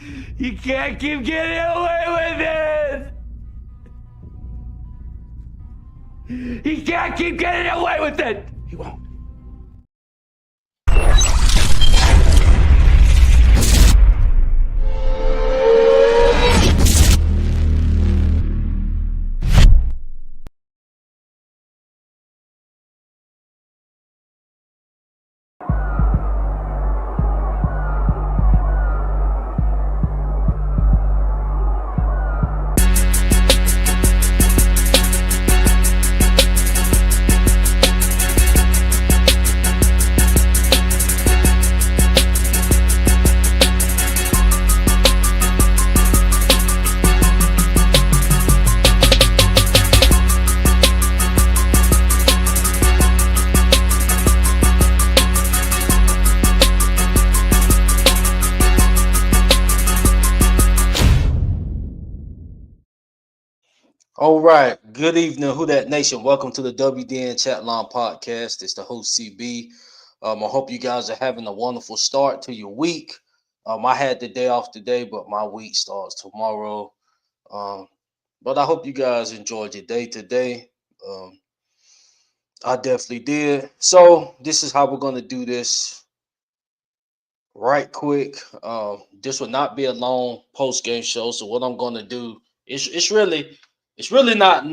You can't keep getting away with it! He can't keep getting away with it! He won't. All right. Good evening, Who That Nation. Welcome to the WDN Chatline podcast. It's the host CB. I hope you guys are having a wonderful start to your week. I had the day off today, but my week starts tomorrow. But I hope you guys enjoyed your day today. I definitely did. So this is how we're gonna do this right quick. This will not be a long post game show. So what I'm gonna do is it's really not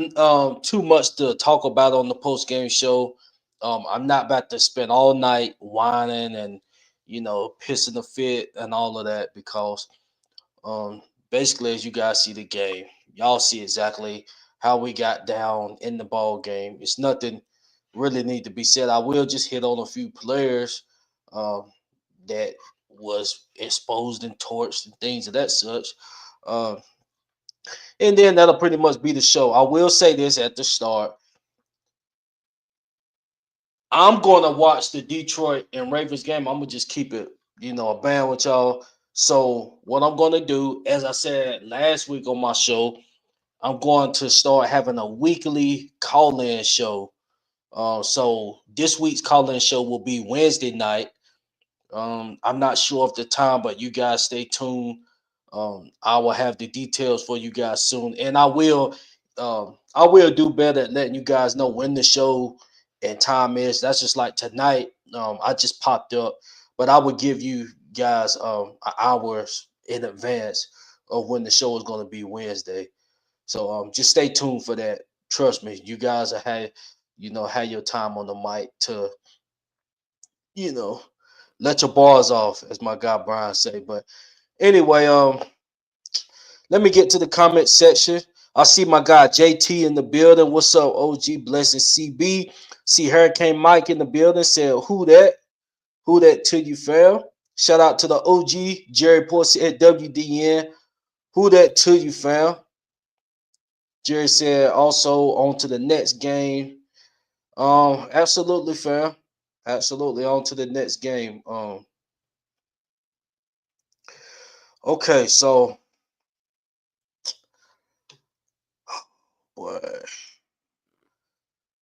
too much to talk about on the post game show. I'm not about to spend all night whining and pissing a fit and all of that because basically as you guys see the game, y'all see exactly how we got down in the ball game. It's nothing really need to be said. I will just hit on a few players that was exposed and torched and things of that such. Uh, and then that'll pretty much be the show. I will say this at the start. I'm going to watch the Detroit and Ravens game. I'm going to just keep it, a band with y'all. So what I'm going to do, as I said last week on my show, I'm going to start having a weekly call-in show. So this week's call-in show will be Wednesday night. I'm not sure of the time, but you guys stay tuned. I will have the details for you guys soon, and I will do better at letting you guys know when the show and time is. That's just like tonight. I just popped up, but I would give you guys hours in advance of when the show is going to be Wednesday. So just stay tuned for that. Trust me, you guys are have your time on the mic to you know let your bars off, as my guy Brian say. But anyway, let me get to the comment section. I see my guy JT in the building. What's up, OG? Blessing CB. See Hurricane Mike in the building. Said, who that? Who that to you, fam? Shout out to the OG Jerry Porsey at WDN. Who that to you, fam? Jerry said also on to the next game. Absolutely, fam. Absolutely on to the next game. Okay, so boy,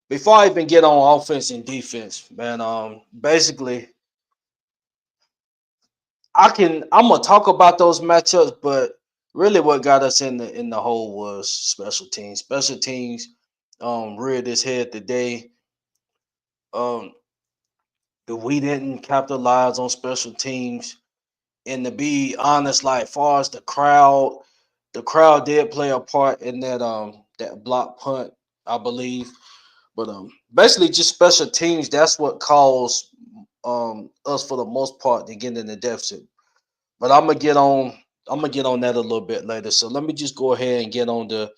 before I even get on offense and defense, man, basically I'm gonna talk about those matchups, but really what got us in the hole was special teams. Special teams reared its head today. Um we didn't capitalize on special teams. And to be honest, like far as the crowd did play a part in that block punt, I believe. But basically just special teams, that's what caused us for the most part to get in the deficit. But I'm gonna get on that a little bit later. So let me just go ahead and get on the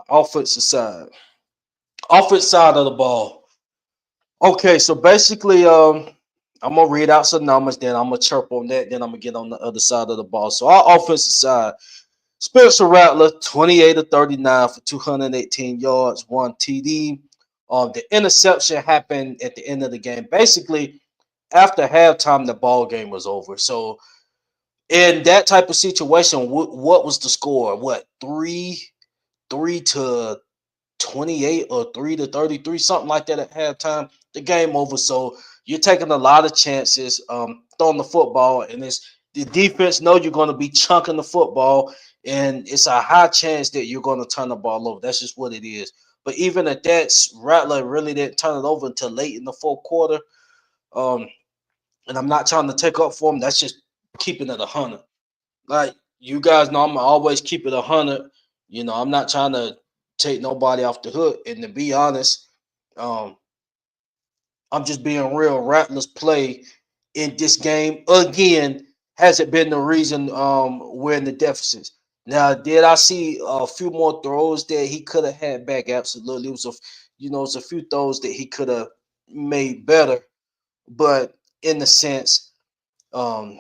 offensive side. Offensive side of the ball. Okay, so basically I'm gonna read out some numbers, then I'm gonna chirp on that, then I'm gonna get on the other side of the ball. So our offensive side, Spencer Rattler, 28 of 39 for 218 yards, one TD. The interception happened at the end of the game. Basically, after halftime, the ball game was over. So in that type of situation, what was the score? What, three to 28 or 3-33, something like that at halftime? The game over. So you're taking a lot of chances throwing the football, and The defense know you're going to be chunking the football, and it's a high chance that you're going to turn the ball over. That's just what it is. But even at that, Rattler really didn't turn it over until late in the fourth quarter. Um, and I'm not trying to take up for him. That's just keeping it 100. Like you guys know, I'm always keep it 100. I'm not trying to take nobody off the hook. And to be honest, um, I'm just being real. Rattlers play in this game again hasn't been the reason we're in the deficits. Now, did I see a few more throws that he could have had back? Absolutely. It's a few throws that he could have made better, but in the sense, um,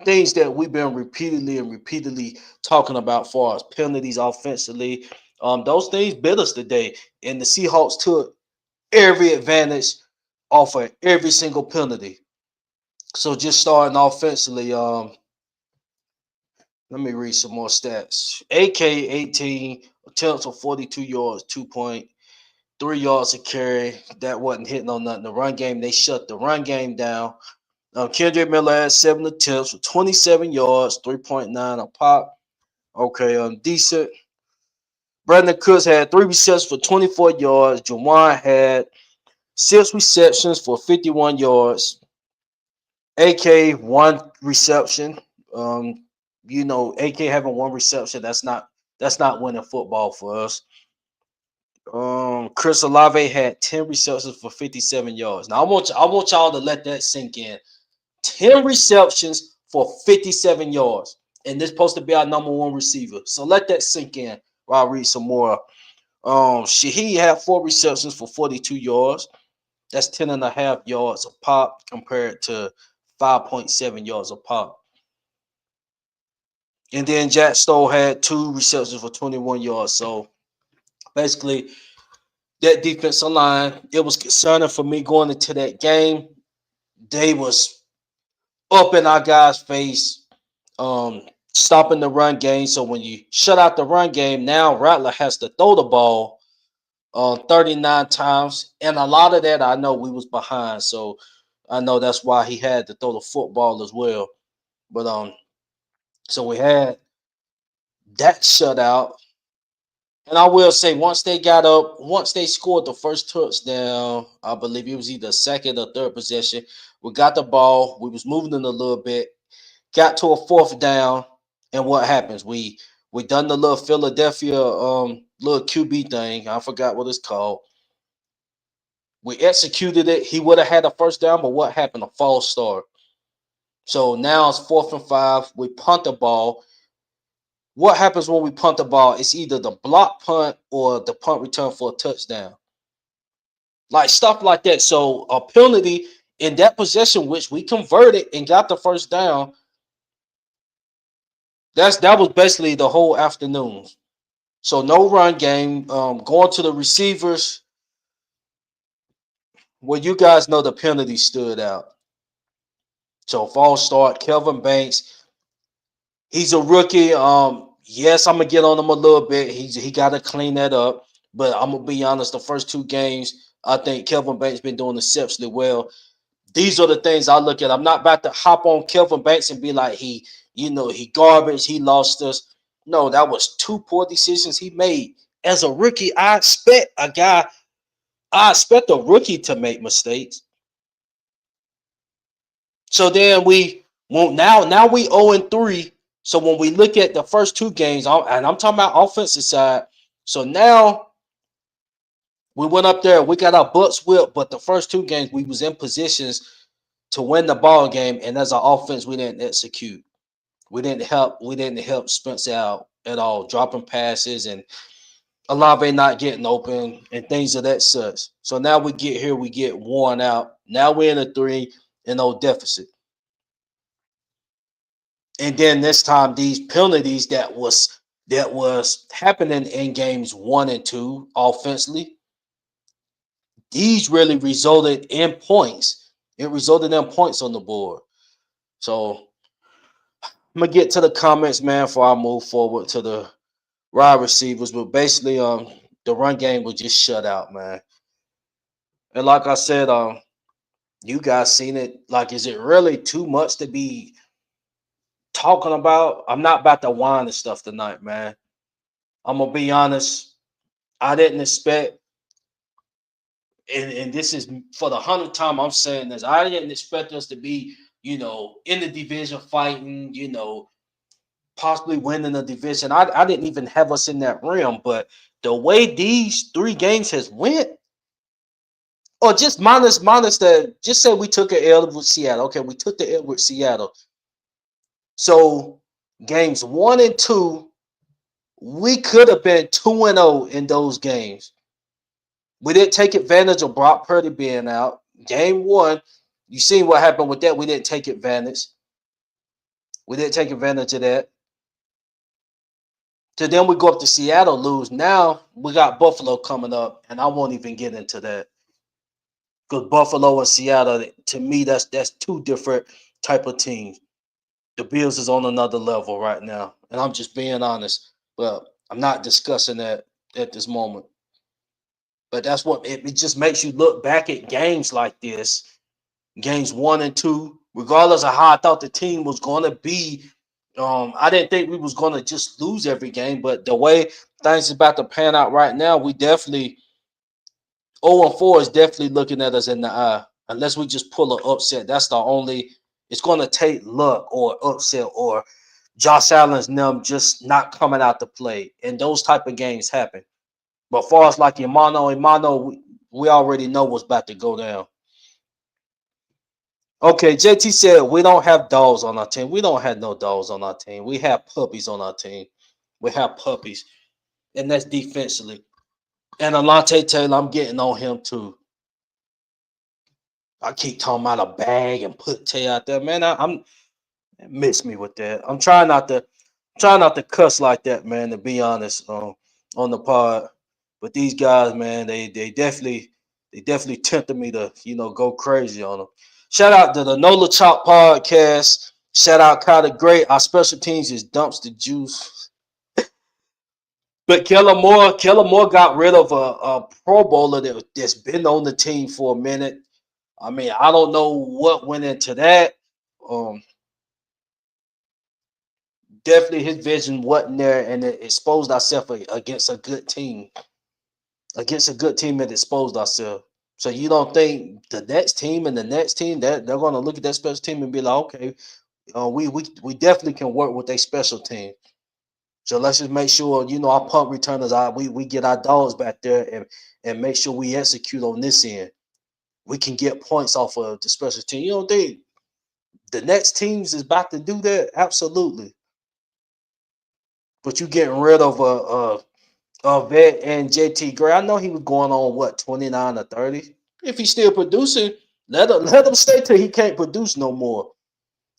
things that we've been repeatedly talking about for as penalties offensively, those things bit us today, and the Seahawks took every advantage off of every single penalty. So just starting offensively, let me read some more stats. AK 18 attempts of 42 yards, 2.3 yards a carry. That wasn't hitting on nothing. The run game, they shut the run game down. Kendrick Miller had 7 attempts for 27 yards, 3.9 a pop. Okay, decent. Brandon Cooks had 3 receptions for 24 yards. Jawan had 6 receptions for 51 yards. AK 1 reception. AK having 1 reception. That's not winning football for us. Chris Olave had 10 receptions for 57 yards. Now I want y'all to let that sink in. 10 receptions for 57 yards. And this supposed to be our number 1 receiver. So let that sink in while I read some more. Shaheed had 4 receptions for 42 yards. That's 10.5 yards a pop compared to 5.7 yards a pop. And then Jack Stoll had 2 receptions for 21 yards. So basically, that defensive line, it was concerning for me going into that game. They was up in our guys' face, stopping the run game. So when you shut out the run game, now Rattler has to throw the ball 39 times. And a lot of that, I know we was behind. So I know that's why he had to throw the football as well. But so we had that shutout. And I will say, once they scored the first touchdown, I believe it was either second or third possession. We got the ball. We was moving it a little bit. Got to a fourth down, and what happens? We done the little Philadelphia little QB thing. I forgot what it's called. We executed it. He would have had a first down, but what happened? A false start. So now it's 4th and 5. We punt the ball. What happens when we punt the ball? It's either the block punt or the punt return for a touchdown. Like stuff like that. So a penalty in that possession, which we converted and got the first down, that was basically the whole afternoon. So no run game. Going to the receivers. Well, you guys know the penalty stood out. So false start. Kelvin Banks. He's a rookie. Yes, I'm gonna get on him a little bit. He got to clean that up. But I'm gonna be honest. The first 2 games, I think Kelvin Banks been doing exceptionally well. These are the things I look at. I'm not about to hop on Kelvin Banks and be like he garbage. He lost us. No, that was 2 poor decisions he made. As a rookie, I expect a rookie to make mistakes. So then now we 0-3. So when we look at the first 2 games, and I'm talking about offensive side. So now we went up there, we got our butts whipped, but the first 2 games we was in positions to win the ball game, and as an offense, we didn't execute. We didn't help Spence out at all, dropping passes and Olave not getting open and things of that such. So now we get here, we get worn out. Now we're in a 3-0 deficit. And then this time, these penalties that was happening in games 1 and 2 offensively, these really resulted in points. It resulted in points on the board. So I'm gonna get to the comments, man, before I move forward to the wide receivers. But basically, the run game was just shut out, man. And like I said, you guys seen it. Like, is it really too much to be talking about. I'm not about to whine and stuff tonight, man. I'm gonna be honest. I didn't expect, and this is for the 100th time I'm saying this. I didn't expect us to be, in the division fighting, possibly winning the division. I didn't even have us in that realm, but the way these 3 games has went, or just minus the, just say we took an L with Seattle. Okay, we took the L with Seattle. So games 1 and 2, we could have been 2-0 in those games. We didn't take advantage of Brock Purdy being out. Game 1, you seen what happened with that. We didn't take advantage. We didn't take advantage of that. So then we go up to Seattle, lose. Now we got Buffalo coming up, and I won't even get into that. Because Buffalo and Seattle, to me, that's 2 different type of teams. The Bills is on another level right now, and I'm just being honest. But I'm not discussing that at this moment. But that's what it just makes you look back at games like this, games 1 and 2, regardless of how I thought the team was going to be. I didn't think we was going to just lose every game, but the way things is about to pan out right now, we definitely 0-4 is definitely looking at us in the eye. Unless we just pull an upset, that's the only. It's going to take luck or upset or Josh Allen's them just not coming out to play, and those type of games happen. But far as like Imano, we already know what's about to go down. Okay, JT said we don't have dogs on our team. We don't have no dogs on our team. We have puppies on our team. We have puppies, and that's defensively. And Alante Taylor, I'm getting on him too. I keep talking about a bag and put Tay out there, man. I'm miss me with that. I'm trying not to cuss like that, man. To be honest, on the pod, but these guys, man, they definitely tempted me to go crazy on them. Shout out to the Nola Chop podcast. Shout out Kyle the Great. Our special teams is dumpster juice. But Kellen Moore got rid of a Pro Bowler that's been on the team for a minute. I mean, I don't know what went into that. Um, Definitely his vision wasn't there, and it exposed ourselves against a good team. Against a good team, it exposed ourselves. So you don't think the next team and the next team that they're going to look at that special team and be like, okay, we definitely can work with a special team. So let's just make sure our punt returners we get our dogs back there and make sure we execute on this end. We can get points off of the special team. You don't think the next teams is about to do that? Absolutely. But you getting rid of Vet and JT Gray. I know he was going on 29 or 30. If he's still producing, let him stay till he can't produce no more.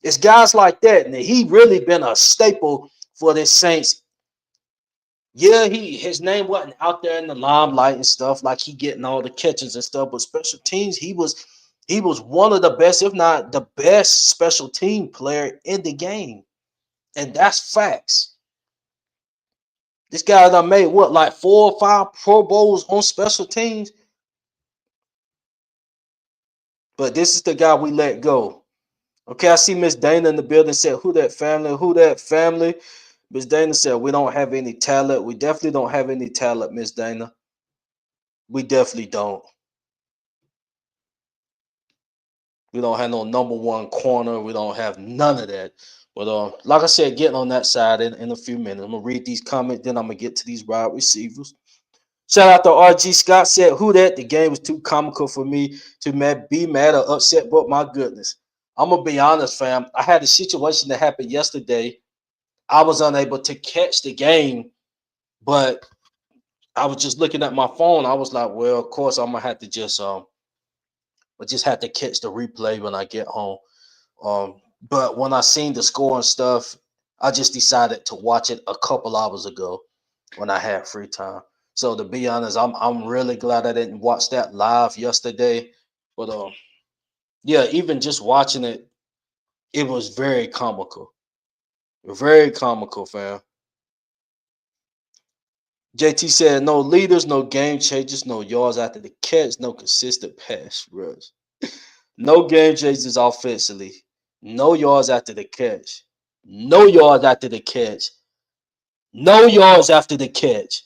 It's guys like that, and he really been a staple for this Saints. Yeah, his name wasn't out there in the limelight and stuff, like he getting all the catches and stuff, but special teams, he was one of the best, if not the best special team player in the game. And that's facts. This guy done made like 4 or 5 Pro Bowls on special teams. But this is the guy we let go. Okay, I see Miss Dana in the building said, who that family? Who that family? Miss Dana said, we don't have any talent. We definitely don't have any talent, Miss Dana. We definitely don't. We don't have no number 1 corner. We don't have none of that. But like I said, getting on that side in a few minutes. I'm going to read these comments, then I'm going to get to these wide receivers. Shout out to RG Scott said, who that? The game was too comical for me to be mad or upset, but my goodness. I'm going to be honest, fam. I had a situation that happened yesterday. I was unable to catch the game, but I was just looking at my phone. I was like, well, of course, I'm going to have to just have to catch the replay when I get home. But when I seen the score and stuff, I just decided to watch it a couple hours ago when I had free time. So to be honest, I'm really glad I didn't watch that live yesterday. But yeah, even just watching it, it was very comical. Very comical, fam. JT said no leaders, no game changes, no yards after the catch, no consistent pass rush. No game changes offensively. No yards after the catch. No yards after the catch. No yards after the catch.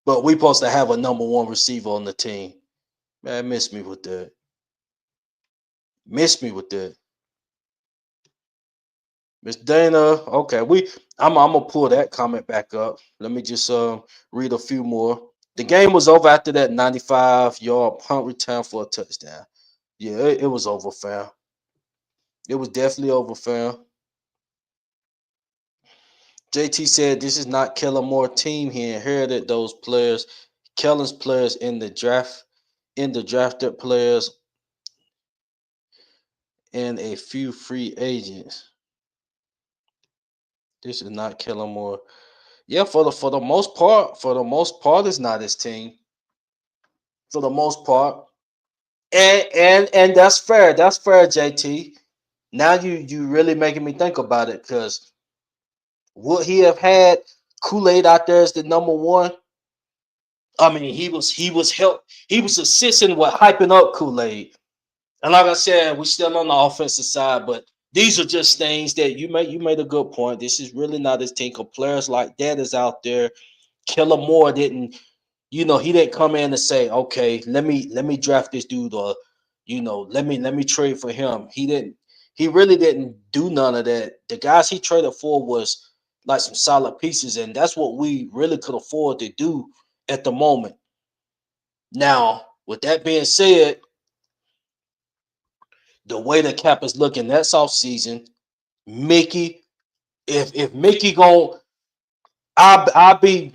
But we supposed to have a number one receiver on the team. Man, miss me with that. Miss me with that. Miss Dana, okay, I'm gonna pull that comment back up. Let me just read a few more. The game was over after that 95-yard punt return for a touchdown. Yeah, it was over, fam. It was definitely over, fam. JT said this is not Kellen Moore team. He inherited those players, Kellen's players in the drafted players, and a few free agents. This is not Kellen Moore. Yeah, for the most part, it's not his team. For the most part, and that's fair. That's fair, JT. Now you really making me think about it because would he have had Kool-Aid out there as the number one? I mean, he was assisting with hyping up Kool-Aid. And like I said, we're still on the offensive side, but these are just things that you made a good point. This is really not his team. Players like that is out there. Killer Moore didn't, he didn't come in and say, okay, let me draft this dude, or let me trade for him. He really didn't do none of that. The guys he traded for was like some solid pieces, and that's what we really could afford to do at the moment. Now, with that being said, the way the cap is looking, that's off season. Mickey, if Mickey gon' I be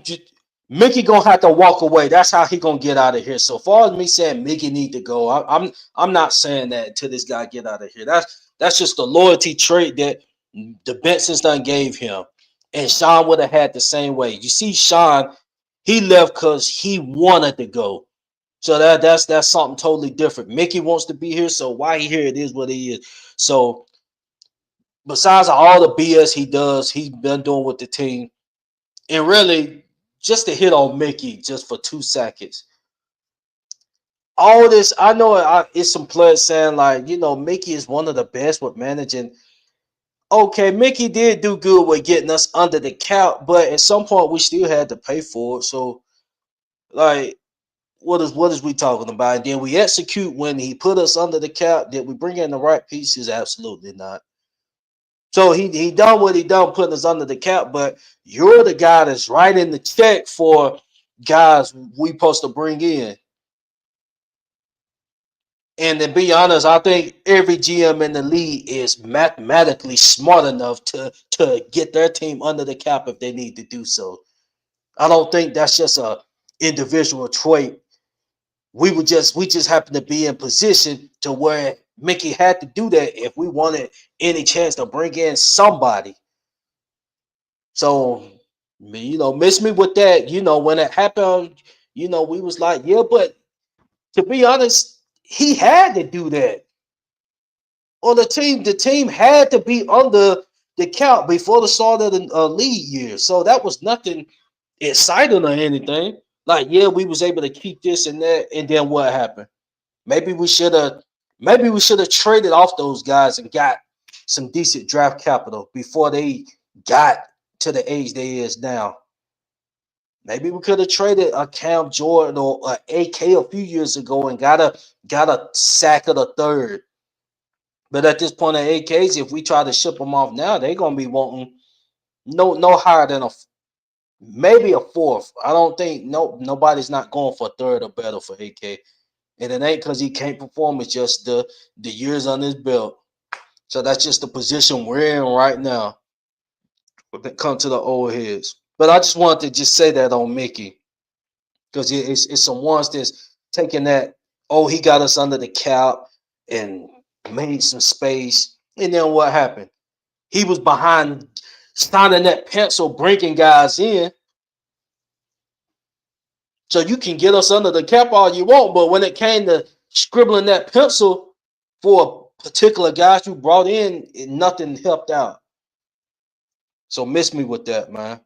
Mickey gonna have to walk away. That's how he gonna get out of here. So far as me saying Mickey need to go, I'm not saying that until this guy get out of here. That's just a loyalty trait that the Bensons done gave him, and Sean would have had the same way. You see, Sean, he left because he wanted to go. So that's something totally different. Mickey wants to be here, so why he here? It is what he is. So besides all the BS he does, he's been doing with the team. And really, just to hit on Mickey just for 2 seconds. All this, I know it's some players saying like, Mickey is one of the best with managing. Okay, Mickey did do good with getting us under the cap, but at some point we still had to pay for it. So, like, what is we talking about? And then we execute when he put us under the cap. Did we bring in the right pieces? Absolutely not. So he done what he done, putting us under the cap. But you're the guy that's writing the check for guys we supposed to bring in. And to be honest, I think every GM in the league is mathematically smart enough to get their team under the cap if they need to do so. I don't think that's just a individual trait. We just happen to be in position to where Mickey had to do that if we wanted any chance to bring in somebody. So, miss me with that. When it happened, we was like, yeah, but to be honest, he had to do that. Or the team had to be under the count before the start of the league year. So that was nothing exciting or anything. Like, yeah, we was able to keep this and that, and then what happened? Maybe we should have traded off those guys and got some decent draft capital before they got to the age they is now. Maybe we could have traded a Cam Jordan or a AK a few years ago and got a sack of the third. But at this point in AKs, if we try to ship them off now, they're gonna be wanting no higher than maybe a fourth. I don't think nobody's not going for a third or better for AK. And it ain't because he can't perform, it's just the years on his belt. So that's just the position we're in right now when it comes to the old heads. But I just wanted to just say that on Mickey. Because it's some ones that's taking that, oh, he got us under the cap and made some space. And then what happened? He was behind signing that pencil, breaking guys in. So you can get us under the cap all you want, but when it came to scribbling that pencil for particular guys you brought in, nothing helped out. So miss me with that, man.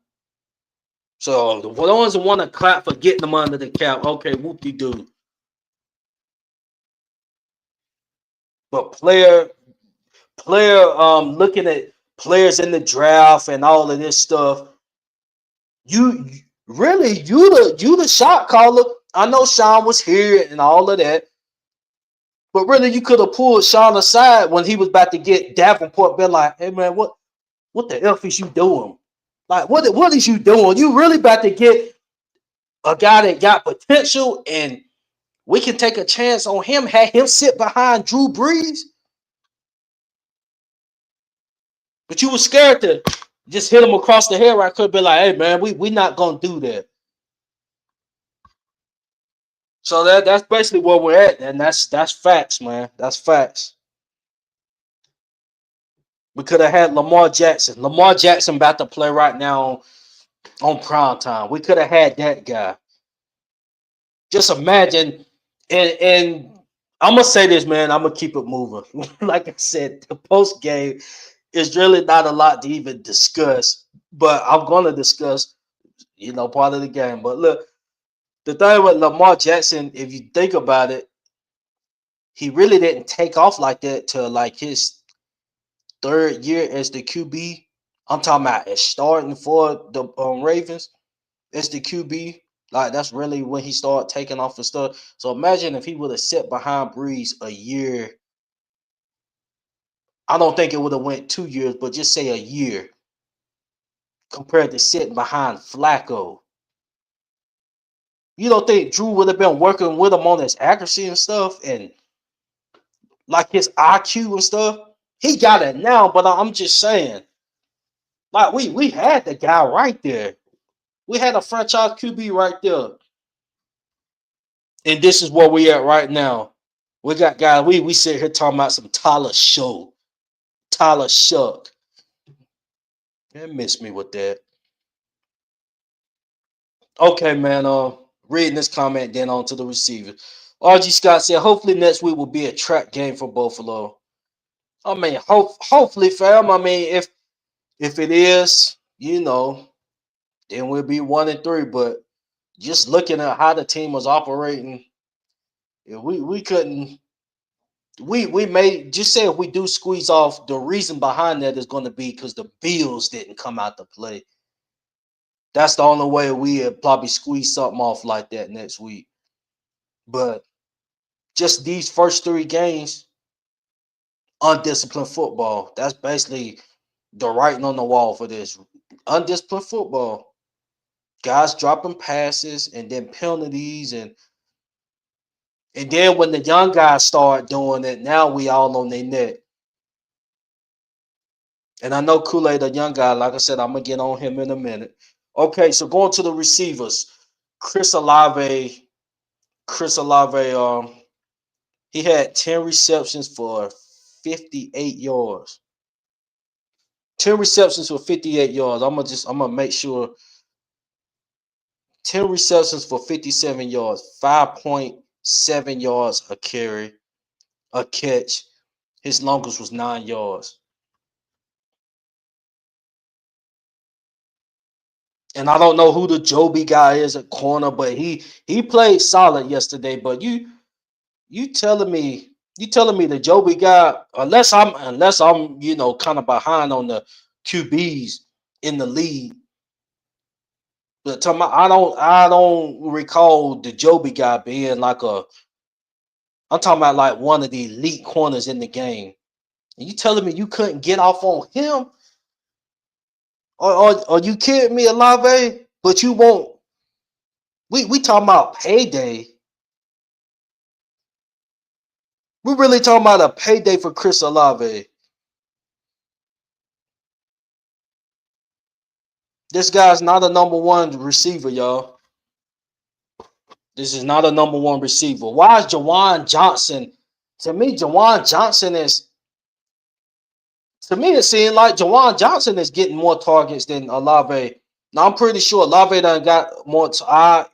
So the ones that want to clap for getting them under the cap, okay, whoop-de-doo. But looking at players in the draft and all of this stuff, you really you the shot caller. I know Sean was here and all of that, but really you could have pulled Sean aside when he was about to get Davenport. Been like, hey man, what the F is you doing? Like, what is you doing? You really about to get a guy that got potential, and we can take a chance on him. Had him sit behind Drew Brees, but you were scared to just hit him across the head. Right? Could be like, hey man, we not gonna do that. So that's basically where we're at, and that's facts, man. That's facts. We could have had Lamar Jackson. Lamar Jackson about to play right now on prime time. We could have had that guy. Just imagine, and I'm gonna say this, man. I'm gonna keep it moving. Like I said, the post game is really not a lot to even discuss, but I'm gonna discuss, part of the game. But look, the thing with Lamar Jackson, if you think about it, he really didn't take off like that till like his third year as the QB. I'm talking about as starting for the Ravens as the QB. Like that's really when he started taking off and stuff. So imagine if he would have sat behind Breeze a year. I don't think it would have went 2 years, but just say a year compared to sitting behind Flacco. You don't think Drew would have been working with him on his accuracy and stuff and like his IQ and stuff? He got it now, but I'm just saying, like we had the guy right there. We had a franchise QB right there. And this is where we at right now. We got guys, we sit here talking about some Tyler Show. Tyler Shuck. They miss me with that. Okay, man. Reading this comment, then on to the receiver. RG Scott said, hopefully next week will be a track game for Buffalo. I mean, hopefully, fam. I mean, if it is, then we'll be 1-3. But just looking at how the team was operating, we couldn't. We may just say if we do squeeze off, the reason behind that is going to be because the Bills didn't come out to play. That's the only way we probably squeeze something off like that next week. But just these first 3 games, undisciplined football. That's basically the writing on the wall for this. Undisciplined football. Guys dropping passes and then penalties and then when the young guys start doing it, now we all on their neck. And I know Kool-Aid, a young guy, like I said, I'm going to get on him in a minute. Okay, so going to the receivers. Chris Olave, he had 10 receptions for 58 yards. 10 receptions for 58 yards. I'm gonna make sure 10 receptions for 57 yards, 5.7 yards a carry, a catch. His longest was 9 yards. And I don't know who the Joby guy is at corner, but he played solid yesterday. But you telling me the Joby guy, unless I'm kind of behind on the QBs in the league. But I don't recall the Joby guy being like I'm talking about like one of the elite corners in the game. And you telling me you couldn't get off on him? Or you kidding me, Olave? But you won't. We talking about payday. We're really talking about a payday for Chris Olave. This guy's not a number 1 receiver, y'all. This is not a number 1 receiver. Why is Jawan Johnson? To me, Jawan Johnson is. To me, it seems like Jawan Johnson is getting more targets than Olave. Now, I'm pretty sure Olave done got more. I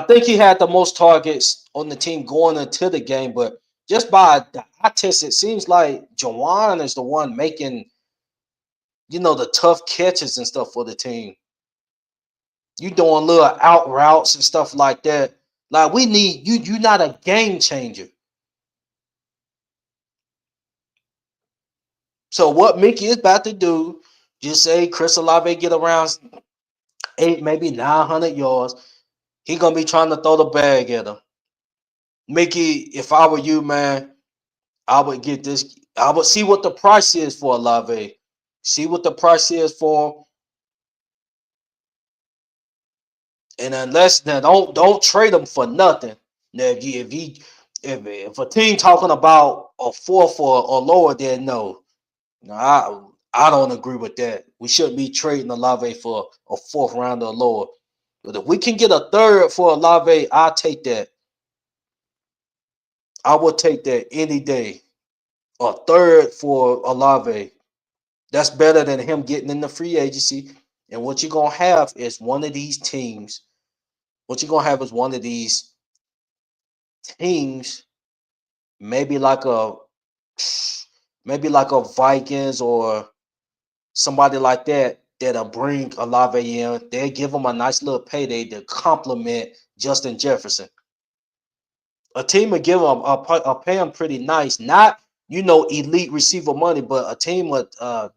think he had the most targets on the team going into the game, but just by the eye test, it seems like Jawan is the one making, the tough catches and stuff for the team. You doing little out routes and stuff like that. Like we need you. You're not a game changer. So what Mickey is about to do, just say Chris Olave get around 8, maybe 900 yards. He gonna be trying to throw the bag at him. Mickey, if I were you, man, I would get this. I would see what the price is for Olave. See what the price is for him. And unless now don't trade him for nothing. Now if a team talking about a fourth or lower, then no. No, I don't agree with that. We shouldn't be trading Olave for a fourth rounder or lower. But if we can get a third for Olave, I'll take that. I would take that any day. A third for Olave. That's better than him getting in the free agency. And what you're gonna have is one of these teams. What you're gonna have is one of these teams, maybe like a Vikings or somebody like that that'll bring Olave in. They'll give him a nice little payday to complement Justin Jefferson. A team will give him pay him pretty nice, not elite receiver money, but a team would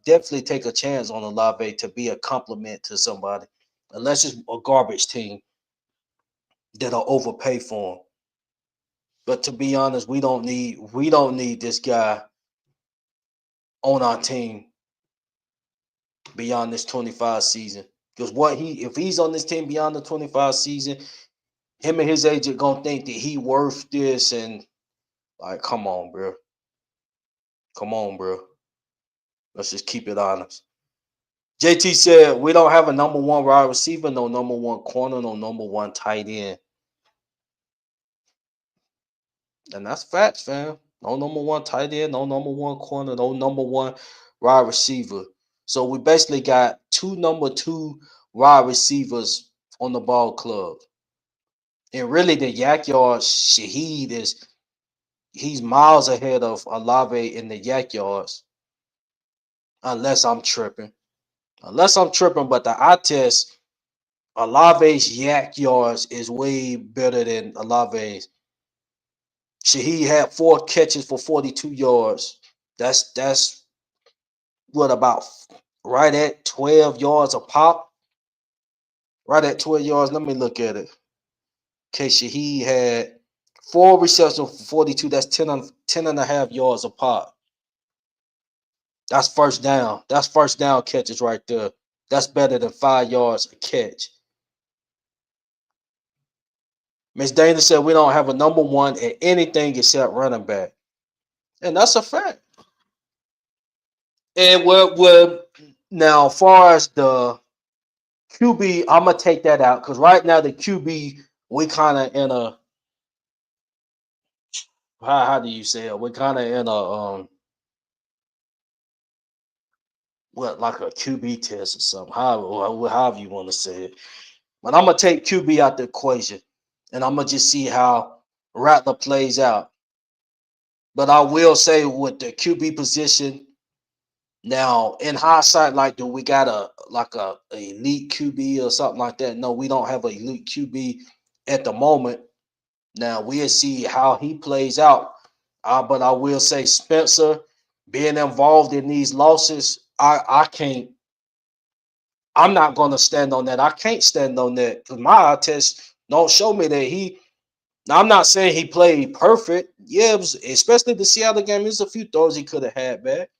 definitely take a chance on Olave to be a compliment to somebody, unless it's a garbage team that'll overpay for him. But to be honest, we don't need this guy on our team beyond this 25 season. Because if he's on this team beyond the 25 season, him and his agent gonna think that he worth this, and like, come on, bro. Come on, bro. Let's just keep it honest. JT said we don't have a number one wide receiver, no number one corner, no number one tight end. And that's facts, fam. No number one tight end, no number one corner, no number one wide receiver. So we basically got two number two wide receivers on the ball club. And really the yak yards, he's miles ahead of Olave in the yak yards. Unless I'm tripping. But the eye test, Olave's yak yards is way better than Olave's. Shaheed had 4 catches for 42 yards. That's what, about right at 12 yards a pop. Right at 12 yards. Let me look at it. Okay, Shaheed had 4 receptions for 42. That's 10 and a half yards a pop. That's first down. That's first down catches right there. That's better than 5 yards a catch. Miss Dana said we don't have a number one at anything except running back. And that's a fact. And we're now, as far as the QB, I'm gonna take that out because right now the QB, we kind of in a, how do you say it? We're kind of in a like a QB test or something. However you want to say it. But I'm gonna take QB out the equation, and I'm gonna just see how Rattler plays out. But I will say with the QB position now, in hindsight, like, do we got a elite QB or something like that? No, we don't have a elite QB at the moment. Now we'll see how he plays out. But I will say Spencer being involved in these losses, I can't. I'm not gonna stand on that. I can't stand on that because my eye test don't show me that he. Now I'm not saying he played perfect. Yeah, it was, especially the Seattle game. There's a few throws he could have had back.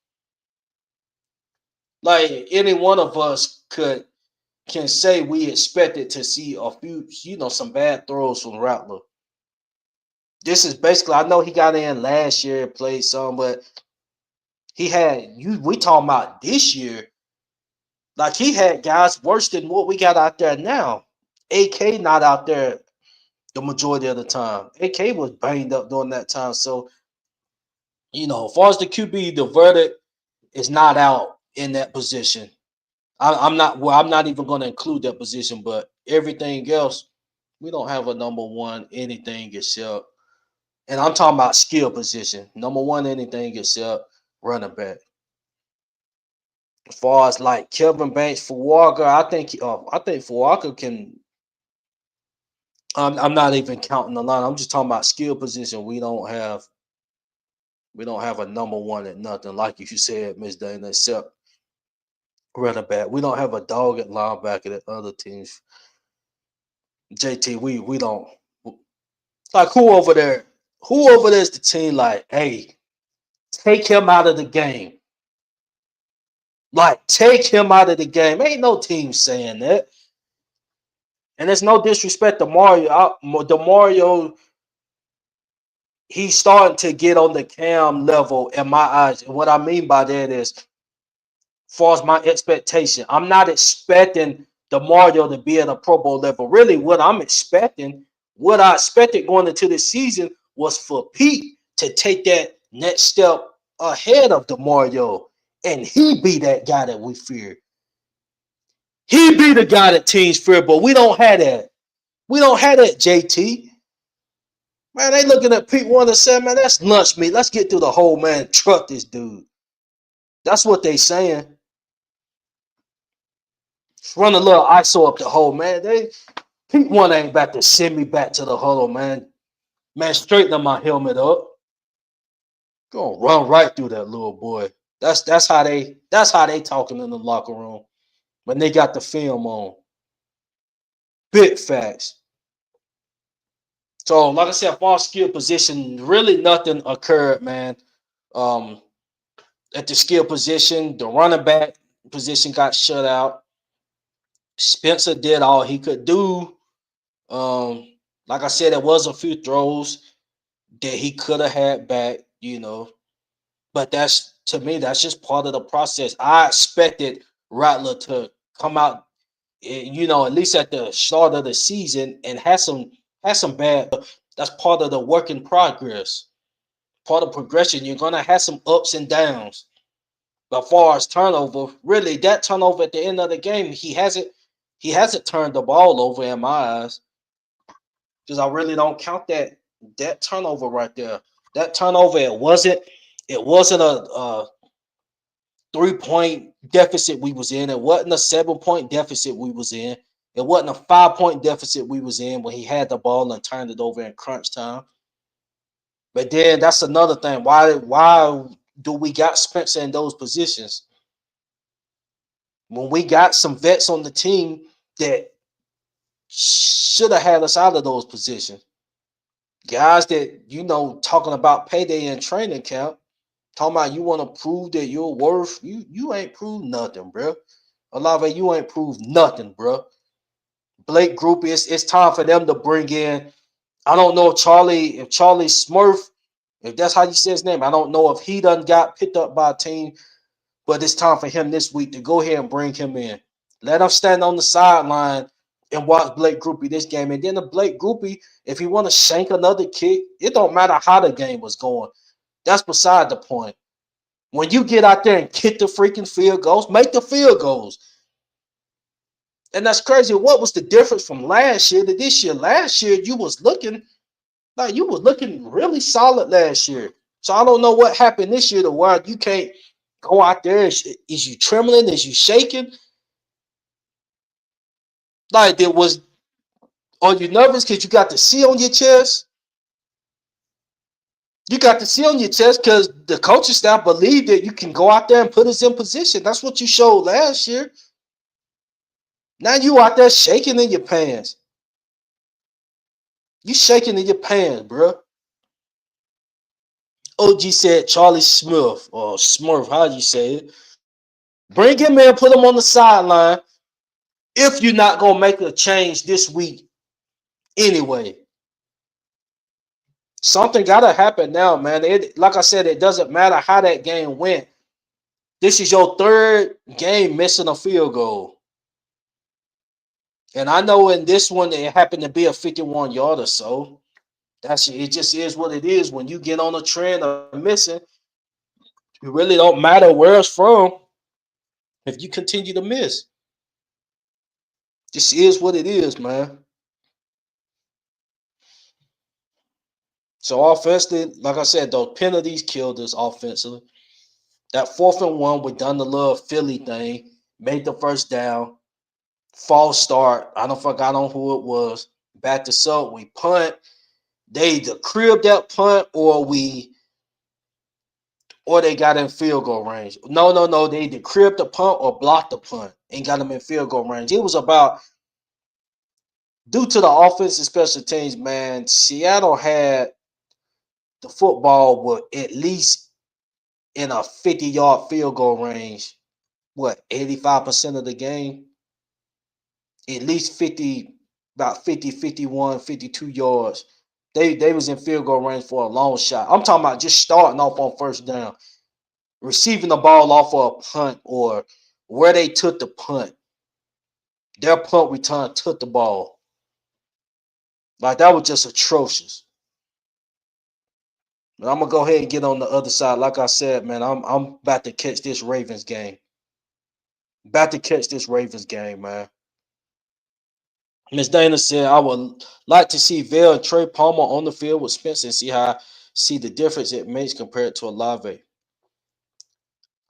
Like any one of us can say we expected to see a few, some bad throws from Rattler. This is basically, I know he got in last year, played some, but he had we talking about this year. Like he had guys worse than what we got out there now. AK not out there the majority of the time. AK was banged up during that time. So, as far as the QB, the verdict is not out in that position. I'm not even going to include that position, but everything else, we don't have a number one anything except, and I'm talking about skill position. Number one anything except running back. As far as like Kevin Banks for Walker, I think for Walker can. I'm not even counting the line. I'm just talking about skill position. We don't have We don't have a number one at nothing, like you said, Miss Dana, except running back. We don't have a dog at linebacker that other teams. JT, we don't like who over there. Who over there is the team? Like, hey, take him out of the game. Like, take him out of the game. Ain't no team saying that. And there's no disrespect to Mario. The Mario, he's starting to get on the Cam level in my eyes. And what I mean by that is, far as my expectation, I'm not expecting the Mario to be at a Pro Bowl level. Really, what I expected going into the season was for Pete to take that next step ahead of the Mario. And he be that guy that we fear. He be the guy that teams fear, but we don't have that. We don't have that, JT. Man, they looking at Pete Warner and saying, man, that's lunch meat. Let's get through the whole man. Truck this dude. That's what they saying. Run a little ISO up the hole, man. Pete Warner ain't about to send me back to the huddle, man. Man, straighten my helmet up. Gonna run right through that little boy. That's how they talking in the locker room when they got the film on. Big facts. So, like I said, for skill position, really nothing occurred, man. At the skill position, the running back position got shut out. Spencer did all he could do. Like I said, there was a few throws that he could have had back, but that's to me, that's just part of the process. I expected Rattler to come out, at least at the start of the season and had some bad. That's part of the work in progress, part of progression. You're gonna have some ups and downs. But as far as turnover, really, that turnover at the end of the game, he hasn't turned the ball over in my eyes, because I really don't count that turnover right there. That turnover, it wasn't a 3-point deficit we was in. It wasn't a 7-point deficit we was in. It wasn't a 5-point deficit we was in when he had the ball and turned it over in crunch time. But then that's another thing. Why do we got Spencer in those positions when we got some vets on the team that should have had us out of those positions? Guys that, talking about payday in training camp, talking about you want to prove that you're worth, you ain't proved nothing, bro. Olave, you ain't proved nothing, bro. Blake Group, it's time for them to bring in, I don't know if Charlie Smurf, if that's how you say his name, I don't know if he done got picked up by a team, but it's time for him this week to go ahead and bring him in. Let him stand on the sideline and watch Blake Groupie this game. And then the Blake Groupie, if he want to shank another kick, it don't matter how the game was going. That's beside the point. When you get out there and kick the freaking field goals, make the field goals. And that's crazy. What was the difference from last year to this year? Last year, you was looking really solid last year. So I don't know what happened this year to why you can't go out there. Is you trembling? Is you shaking? Like, are you nervous because you got the C on your chest? You got the C on your chest because the coaching staff believe that you can go out there and put us in position. That's what you showed last year. Now you out there shaking in your pants. You shaking in your pants, bro. OG said Charlie Smith or Smurf, how you say it. Bring him in, put him on the sideline if you're not going to make a change this week anyway. Something got to happen now, man. Like I said, it doesn't matter how that game went. This is your third game missing a field goal. And I know in this one, it happened to be a 51-yarder, so it just is what it is. When you get on a trend of missing, it really don't matter where it's from if you continue to miss. This is what it is, man. So offensively, like I said, those penalties killed us offensively. That 4th and 1, we done the little Philly thing, made the first down, false start. I don't forgot on who it was. Backed us up. We punt. They either crib that punt or we or they got in field goal range. No. They either cribbed the punt or blocked the punt and got them in field goal range. It was about, due to the offense and special teams, man, Seattle had the football with at least in a 50-yard field goal range, 85% of the game? At least 50, about 50, 51, 52 yards. They was in field goal range for a long shot. I'm talking about just starting off on first down, receiving the ball off of a punt or where they took the punt. Their punt return took the ball. Like, that was just atrocious. But I'm gonna go ahead and get on the other side. Like I said, man, I'm about to catch this Ravens game. Man. Miss Dana said, I would like to see Vail and Trey Palmer on the field with Spencer and see the difference it makes compared to Olave.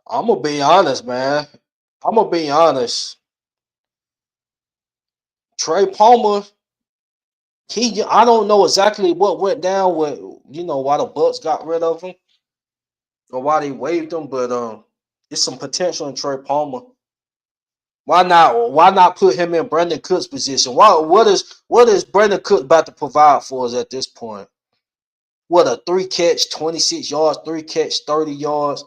I'm gonna be honest, man. Trey Palmer, I don't know exactly what went down with, why the Bucks got rid of him or why they waived him, but it's some potential in Trey Palmer. Why not put him in Brandon Cook's position? What is Brandon Cook about to provide for us at this point? What, a 3-catch, 26 yards, 3-catch, 30 yards?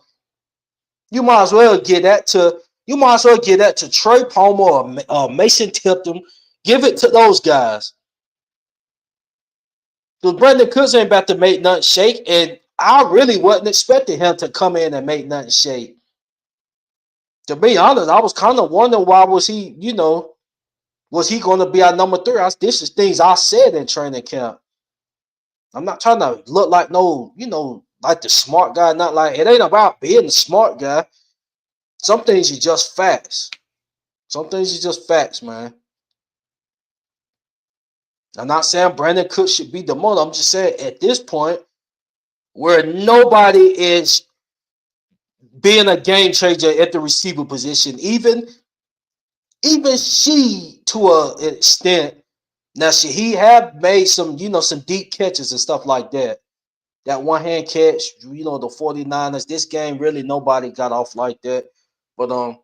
You might as well get that to Trey Palmer or Mason Tipton. Give it to those guys. Because Brandon Cooks ain't about to make nothing shake, and I really wasn't expecting him to come in and make nothing shake. To be honest, I was kind of wondering why was he going to be our number 3? This is things I said in training camp. I'm not trying to look like like the smart guy. Not like, it ain't about being the smart guy. Some things are just facts. Man. I'm not saying Brandon Cook should be demoted. I'm just saying at this point, where nobody is being a game changer at the receiver position, even she to an extent. Now, he have made some deep catches and stuff like that. That one-hand catch, the 49ers, this game, really nobody got off like that. But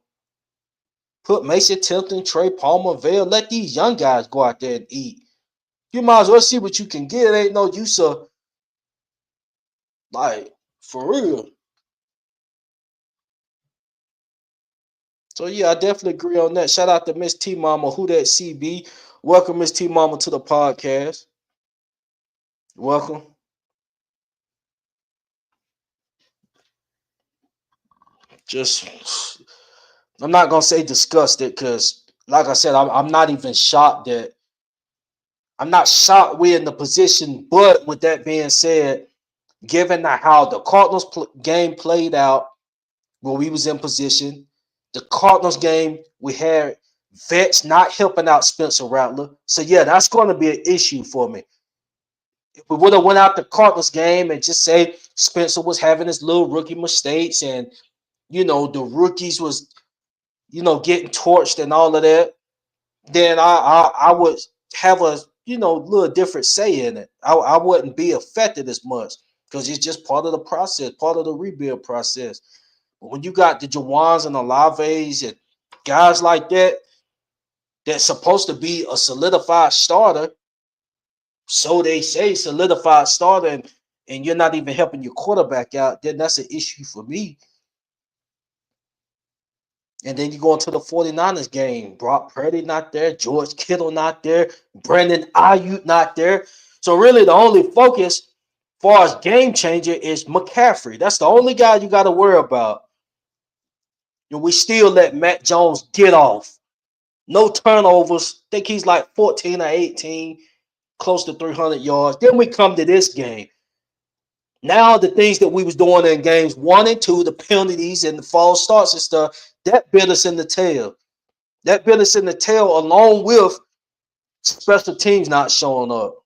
put Mason Tipton, Trey Palmer, Vail, let these young guys go out there and eat. You might as well see what you can get. It ain't no use of, like, for real. So, yeah, I definitely agree on that. Shout out to Miss T Mama, who that CB. Welcome, Miss T Mama, to the podcast. Welcome. I'm not going to say disgusted because, like I said, I'm not even shocked that. I'm not shocked we're in the position. But with that being said, given how the Cardinals game played out when we was in position, the Cardinals game, we had vets not helping out Spencer Rattler. So, yeah, that's going to be an issue for me. If we would have went out the Cardinals game and just say Spencer was having his little rookie mistakes and, the rookies was, getting torched and all of that, then I would have a, little different say in it. I wouldn't be affected as much because it's just part of the process, part of the rebuild process. But when you got the Jawans and the Laves and guys like that, that's supposed to be a solidified starter, so they say solidified starter, and you're not even helping your quarterback out, then that's an issue for me. And then you go into the 49ers game. Brock Purdy not there. George Kittle not there. Brandon Ayuk not there. So really the only focus as far as game changer is McCaffrey. That's the only guy you got to worry about. And we still let Matt Jones get off. No turnovers. I think he's like 14 or 18. Close to 300 yards. Then we come to this game. Now the things that we was doing in games 1 and 2, the penalties and the false starts and stuff, that bit us in the tail. That bit us in the tail along with special teams not showing up.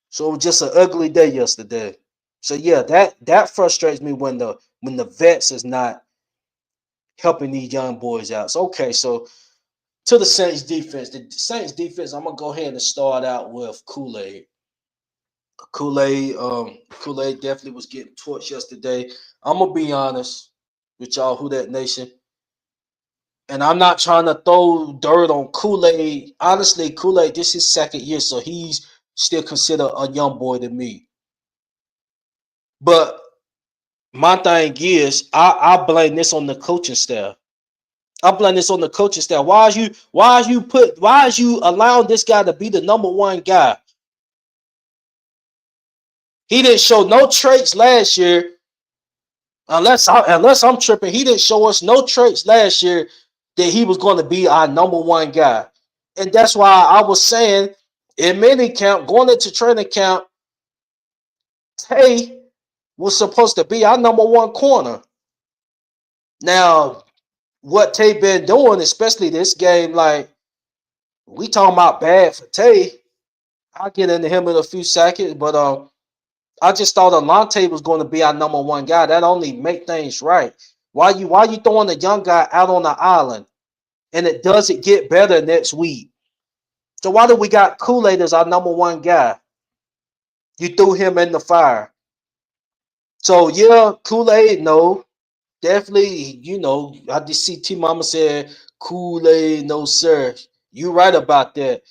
So it was just an ugly day yesterday. So yeah, that frustrates me when the vets is not helping these young boys out. So okay, so to the Saints defense. The Saints defense, I'm gonna go ahead and start out with Kool-Aid. Kool-Aid definitely was getting torched yesterday. I'm gonna be honest with y'all, who that nation. And I'm not trying to throw dirt on Kool-Aid. Honestly, Kool-Aid, this is his second year, so he's still considered a young boy to me. But my thing is, I blame this on the coaching staff. I blame this on the coaching staff. Why is you allowing this guy to be the number one guy? He didn't show no traits last year. Unless I'm tripping, he didn't show us no traits last year that he was going to be our number one guy. And that's why I was saying in mini camp, going into training camp, Tay was supposed to be our number one corner. Now, what Tay been doing, especially this game, like we talking about bad for Tay. I'll get into him in a few seconds, but I just thought Alante was going to be our number one guy. That only make things right. Why you throwing a young guy out on the island and it doesn't get better next week? So why do we got Kool-Aid as our number one guy? You threw him in the fire. So yeah, Kool-Aid, no. Definitely, I just see T Mama said Kool-Aid, no sir. You right about that.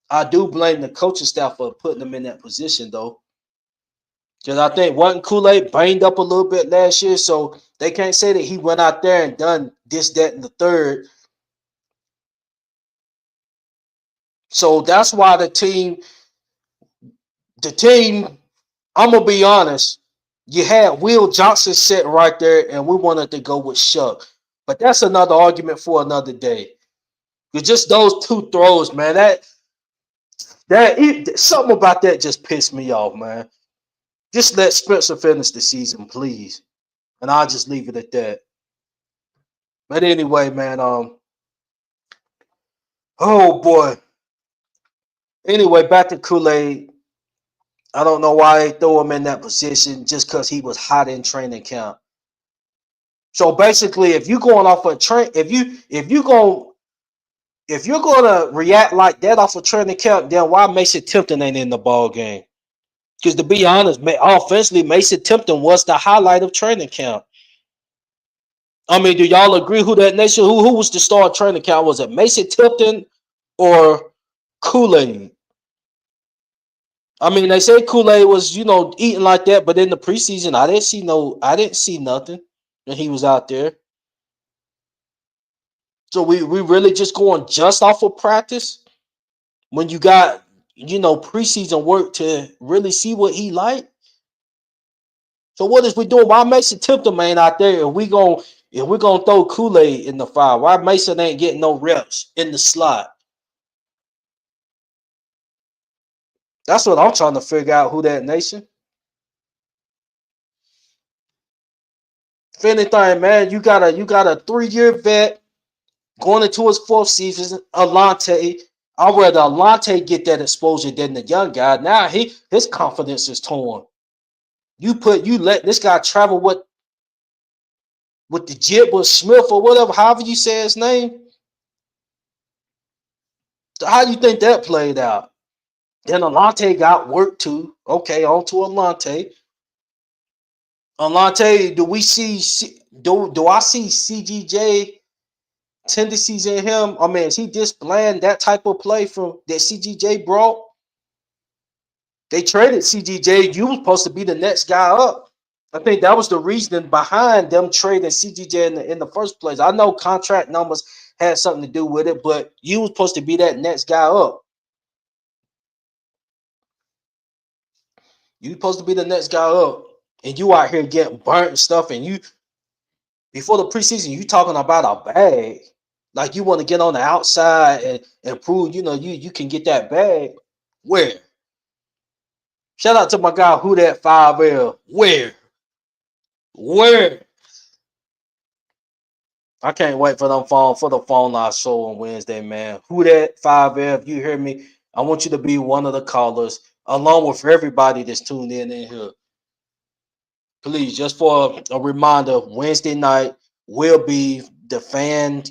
I do blame the coaching staff for putting him in that position though. Because I think wasn't Kool-Aid banged up a little bit last year, so they can't say that he went out there and done this, that, and the third. So that's why the team, I'm gonna be honest, you had Will Johnson sitting right there, and we wanted to go with Shuck. But that's another argument for another day. Because just those two throws, man, something about that just pissed me off, man. Just let Spencer finish the season, please. And I'll just leave it at that. But anyway, man, oh boy. Anyway, back to Kool-Aid. I don't know why they threw him in that position just because he was hot in training camp. So basically, if you're going off a train, if you're gonna react like that off a training camp, then why Mason Tipton ain't in the ball game? Because to be honest, offensively, Mason Tipton was the highlight of training camp. I mean, do y'all agree who that nation? Who was the star of training camp? Was it Mason Tipton or Kool-Aid? I mean, they say Kool-Aid was, eating like that, but in the preseason, I didn't see nothing when he was out there. So we really just going just off of practice when you got, preseason work to really see what he like. So what is we doing? Why Mason Tipton man out there and we're gonna throw Kool-Aid in the fire? Why Mason ain't getting no reps in the slot? That's what I'm trying to figure out, who that nation. If anything, man, you got a 3-year vet going into his fourth season. Alante, I'd rather Alante get that exposure than the young guy. Now his confidence is torn. You let this guy travel with the Jibba Smith or whatever, however you say his name. So how do you think that played out? Then Alante got work too. Okay, on to Alante. Alante, do I see CGJ tendencies in him? I mean, is he displaying that type of play from that CGJ brought? They traded CGJ. You was supposed to be the next guy up. I think that was the reasoning behind them trading CGJ in the first place. I know contract numbers had something to do with it, but you was supposed to be that next guy up. You supposed to be the next guy up, and you out here getting burnt and stuff. And you, before the preseason, you talking about a bag, like you want to get on the outside and prove you can get that bag. Where? Shout out to my guy who that 5L. Where? I can't wait for the phone line show on Wednesday, man. Who that 5L? If you hear me, I want you to be one of the callers, along with everybody that's tuned in here. Please, just for a reminder, Wednesday night will be the fan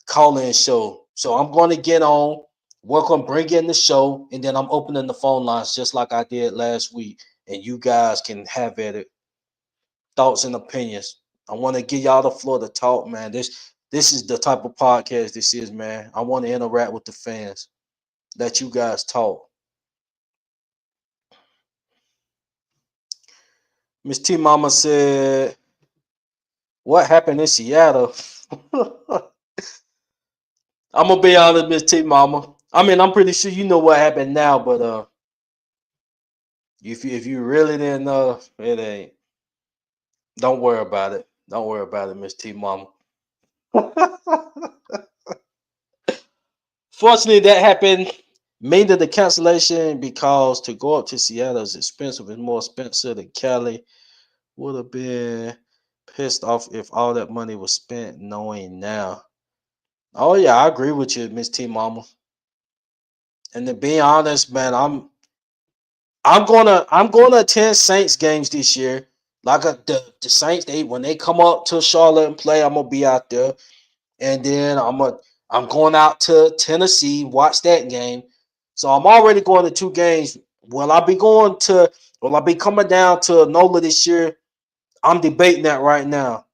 call-in show. So I'm going to get on, work on bringing the show, and then I'm opening the phone lines just like I did last week. and you guys can have at it. Thoughts and opinions. I want to give y'all the floor to talk, man. This is the type of podcast this is, man. I want to interact with the fans. Let you guys talk. Miss T Mama said, "What happened in Seattle?" I'm gonna be honest, Miss T Mama. I mean, I'm pretty sure you know what happened now, but if you really didn't know, it ain't. Don't worry about it. Don't worry about it, Miss T Mama. Fortunately, that happened mainly the cancellation because to go up to Seattle is expensive. It's more expensive than Cali. Would have been pissed off if all that money was spent knowing now. Oh yeah, I agree with you, Miss T Mama. And to be honest, man, I'm gonna attend Saints games this year. Like the Saints, when they come up to Charlotte and play, I'm gonna be out there. And then I'm going out to Tennessee, watch that game. So I'm already going to two games. Will I be coming down to NOLA this year? I'm debating that right now.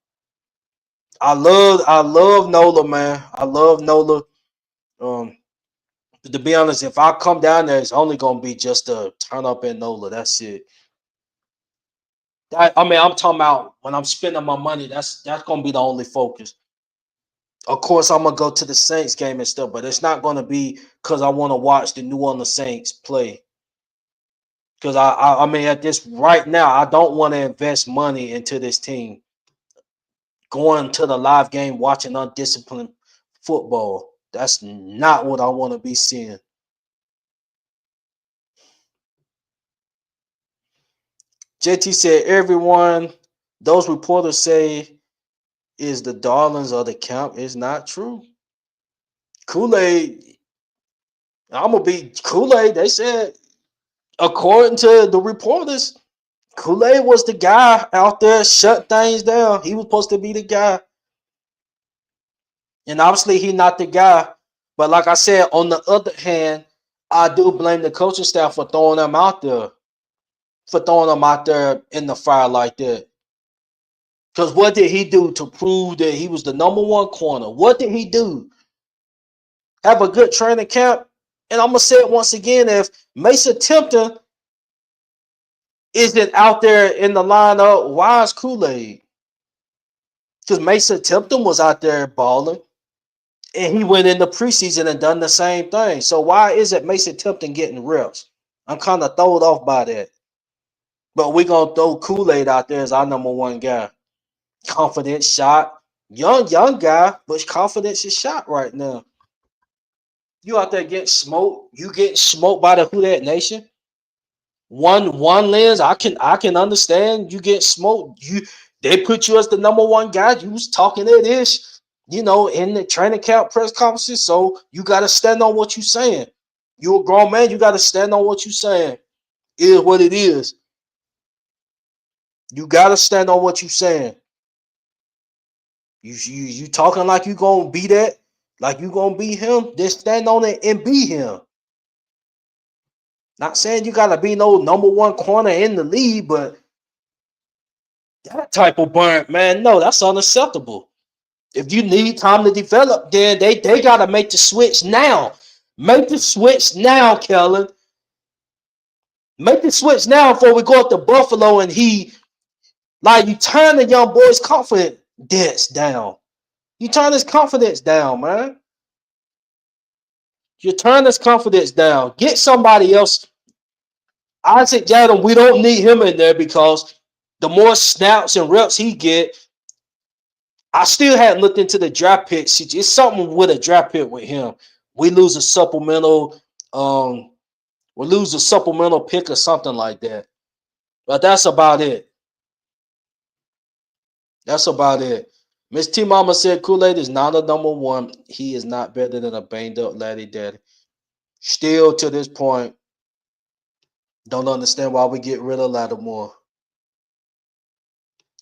I love NOLA, man. I love NOLA. Um, but to be honest, if I come down there, it's only gonna be just to turn up in NOLA. That's it. I mean, I'm talking about when I'm spending my money. That's gonna be the only focus. Of course, I'm gonna go to the Saints game and stuff, but it's not gonna be because I want to watch the New Orleans Saints play. Because I mean, at this right now, I don't want to invest money into this team. Going to the live game, watching undisciplined football. That's not what I want to be seeing. JT said, everyone, those reporters say is the darlings of the camp is not true. Kool-Aid, I'm gonna be Kool-Aid. They said, according to the reporters, Kool-Aid was the guy out there shut things down. He was supposed to be the guy. And obviously he not the guy. But like I said, on the other hand, I do blame the coaching staff for throwing him out there. For throwing him out there in the fire like that. Because what did he do to prove that he was the number one corner? What did he do? Have a good training camp? And I'm going to say it once again, if Mason Tipton isn't out there in the lineup, why is Kool-Aid? Because Mason Tipton was out there balling. And he went in the preseason and done the same thing. So why is it Mason Tipton getting reps? I'm kind of thrown off by that. But we're going to throw Kool-Aid out there as our number one guy. Confidence shot. Young guy, but confidence is shot right now. You out there getting smoked. You getting smoked by the Who That Nation. One lens, I can understand you get smoked. They put you as the number one guy. You was talking that ish, in the training camp press conferences. So you gotta stand on what you saying. You a grown man, you gotta stand on what you saying. It is what it is. You gotta stand on what you saying. You talking like you gonna be that, like you gonna be him, then stand on it and be him. Not saying you gotta be no number one corner in the league, but that type of burn, man, no, that's unacceptable. If you need time to develop, then they gotta make the switch now. Make the switch now, Kellen. Make the switch now before we go up to Buffalo and you turn the young boy's confidence down. You turn his confidence down, man. You turn his confidence down. Get somebody else. Isaac Yadam, we don't need him in there because the more snaps and reps he get, I still hadn't looked into the draft pick. It's something with a draft pick with him. We lose a supplemental, pick or something like that. But that's about it. That's about it. Miss T Mama said Kool-Aid is not a number one. He is not better than a banged up laddie daddy. Still to this point, don't understand why we get rid of Lattimore.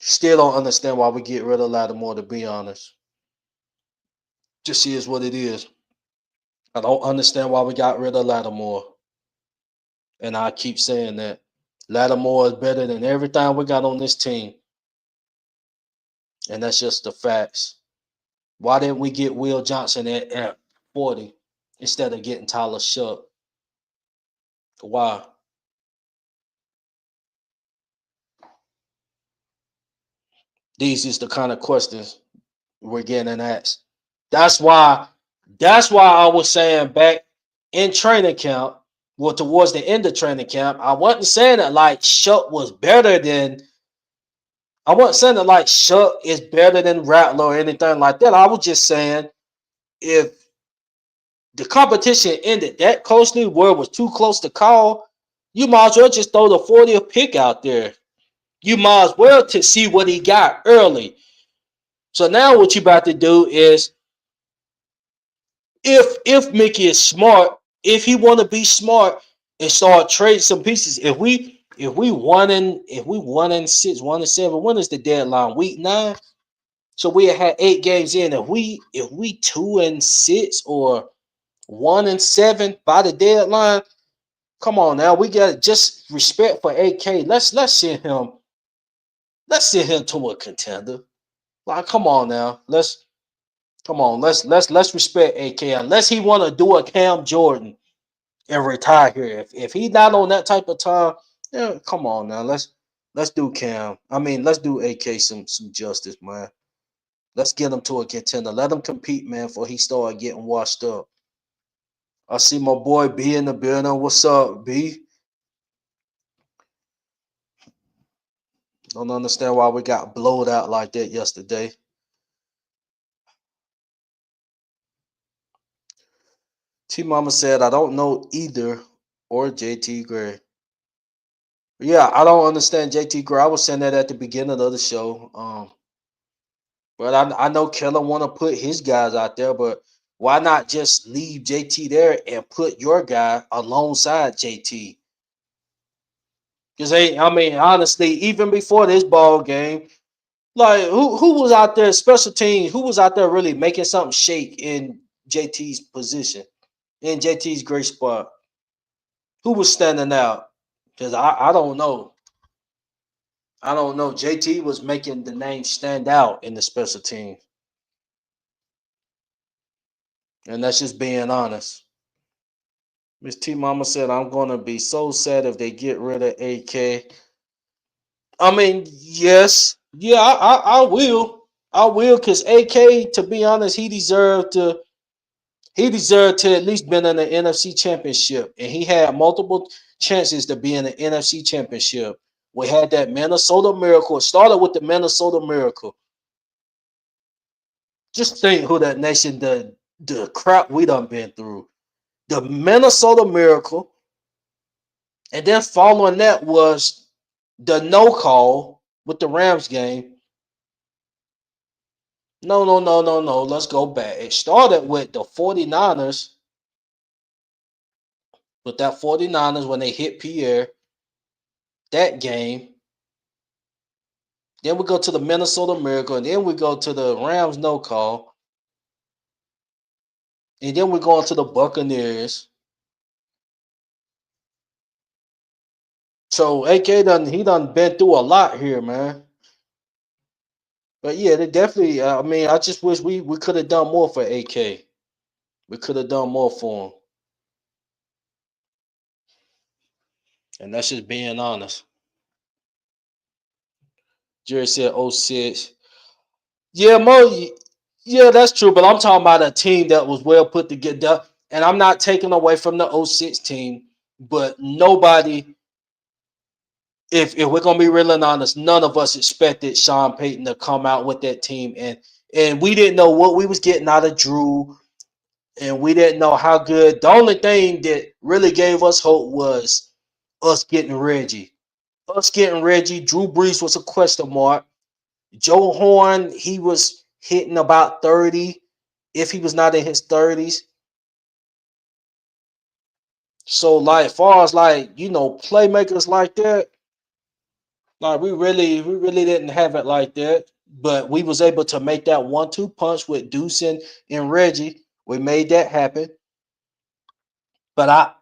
Still don't understand why we get rid of Lattimore, to be honest. Just is what it is. I don't understand why we got rid of Lattimore. And I keep saying that. Lattimore is better than everything we got on this team. And that's just the facts. Why didn't we get Will Johnson at 40 instead of getting Tyler Shuck? Why? These is the kind of questions we're getting asked. That's why I was saying back in training camp, well, towards the end of training camp, I wasn't saying that like Shuck was better than I wasn't saying that like Shuck is better than Rattler or anything like that. I was just saying if the competition ended that closely where it was too close to call, you might as well just throw the 40th pick out there. You might as well to see what he got early. So now what you about to do is if Mickey is smart, if he want to be smart and start trading some pieces, if we 1-6, 1-7, when is the deadline? Week 9. So we had 8 games in. If we 2-6 or 1-7 by the deadline, come on now. We got just respect for AK. Let's send him. Let's send him to a contender. Like, come on now. Let's respect AK. Unless he want to do a Cam Jordan and retire here. If he's not on that type of time, yeah, come on now. Let's do Cam. I mean, let's do AK some justice, man. Let's get him to a contender. Let him compete, man, before he start getting washed up. I see my boy B in the building. What's up, B? Don't understand why we got blowed out like that yesterday. T Mama said, I don't know either or JT Gray. Yeah, I don't understand JT Gray. I was saying that at the beginning of the show. But I know Keller want to put his guys out there, but why not just leave JT there and put your guy alongside JT? Because I mean, honestly, even before this ball game, like who was out there, special teams, who was out there really making something shake in JT's position, in JT's great spot? Who was standing out? Because I don't know. I don't know. JT was making the name stand out in the special team. And that's just being honest. Miss T Mama said, I'm going to be so sad if they get rid of AK. I mean, yes. Yeah, I will. I will, because AK, to be honest, he deserved to at least been in the NFC Championship. And he had multiple chances to be in the NFC Championship. We had that Minnesota Miracle. It started with the Minnesota Miracle. Just think who that nation, the crap we done been through. The Minnesota Miracle. And then following that was the no call with the Rams game. No. Let's go back. It started with the 49ers. With that 49ers when they hit Pierre. That game. Then we go to the Minnesota Miracle. And then we go to the Rams no call. And then we go on to the Buccaneers. So AK done been through a lot here, man. But yeah, they definitely. I mean, I just wish we could have done more for AK. We could have done more for him, and that's just being honest. Jerry said 06. Yeah, yeah, that's true. But I'm talking about a team that was well put together, and I'm not taking away from the 06 team. But nobody, if we're gonna be real and honest, none of us expected Sean Payton to come out with that team, and we didn't know what we was getting out of Drew. And we didn't know how good. The only thing that really gave us hope was us getting Reggie. Us getting Reggie. Drew Brees was a question mark. Joe Horn, he was hitting about 30, if he was not in his 30s. So, like, as far as like, playmakers like that, like we really didn't have it like that. But we was able to make that 1-2 punch with Deuce and Reggie. We made that happen. But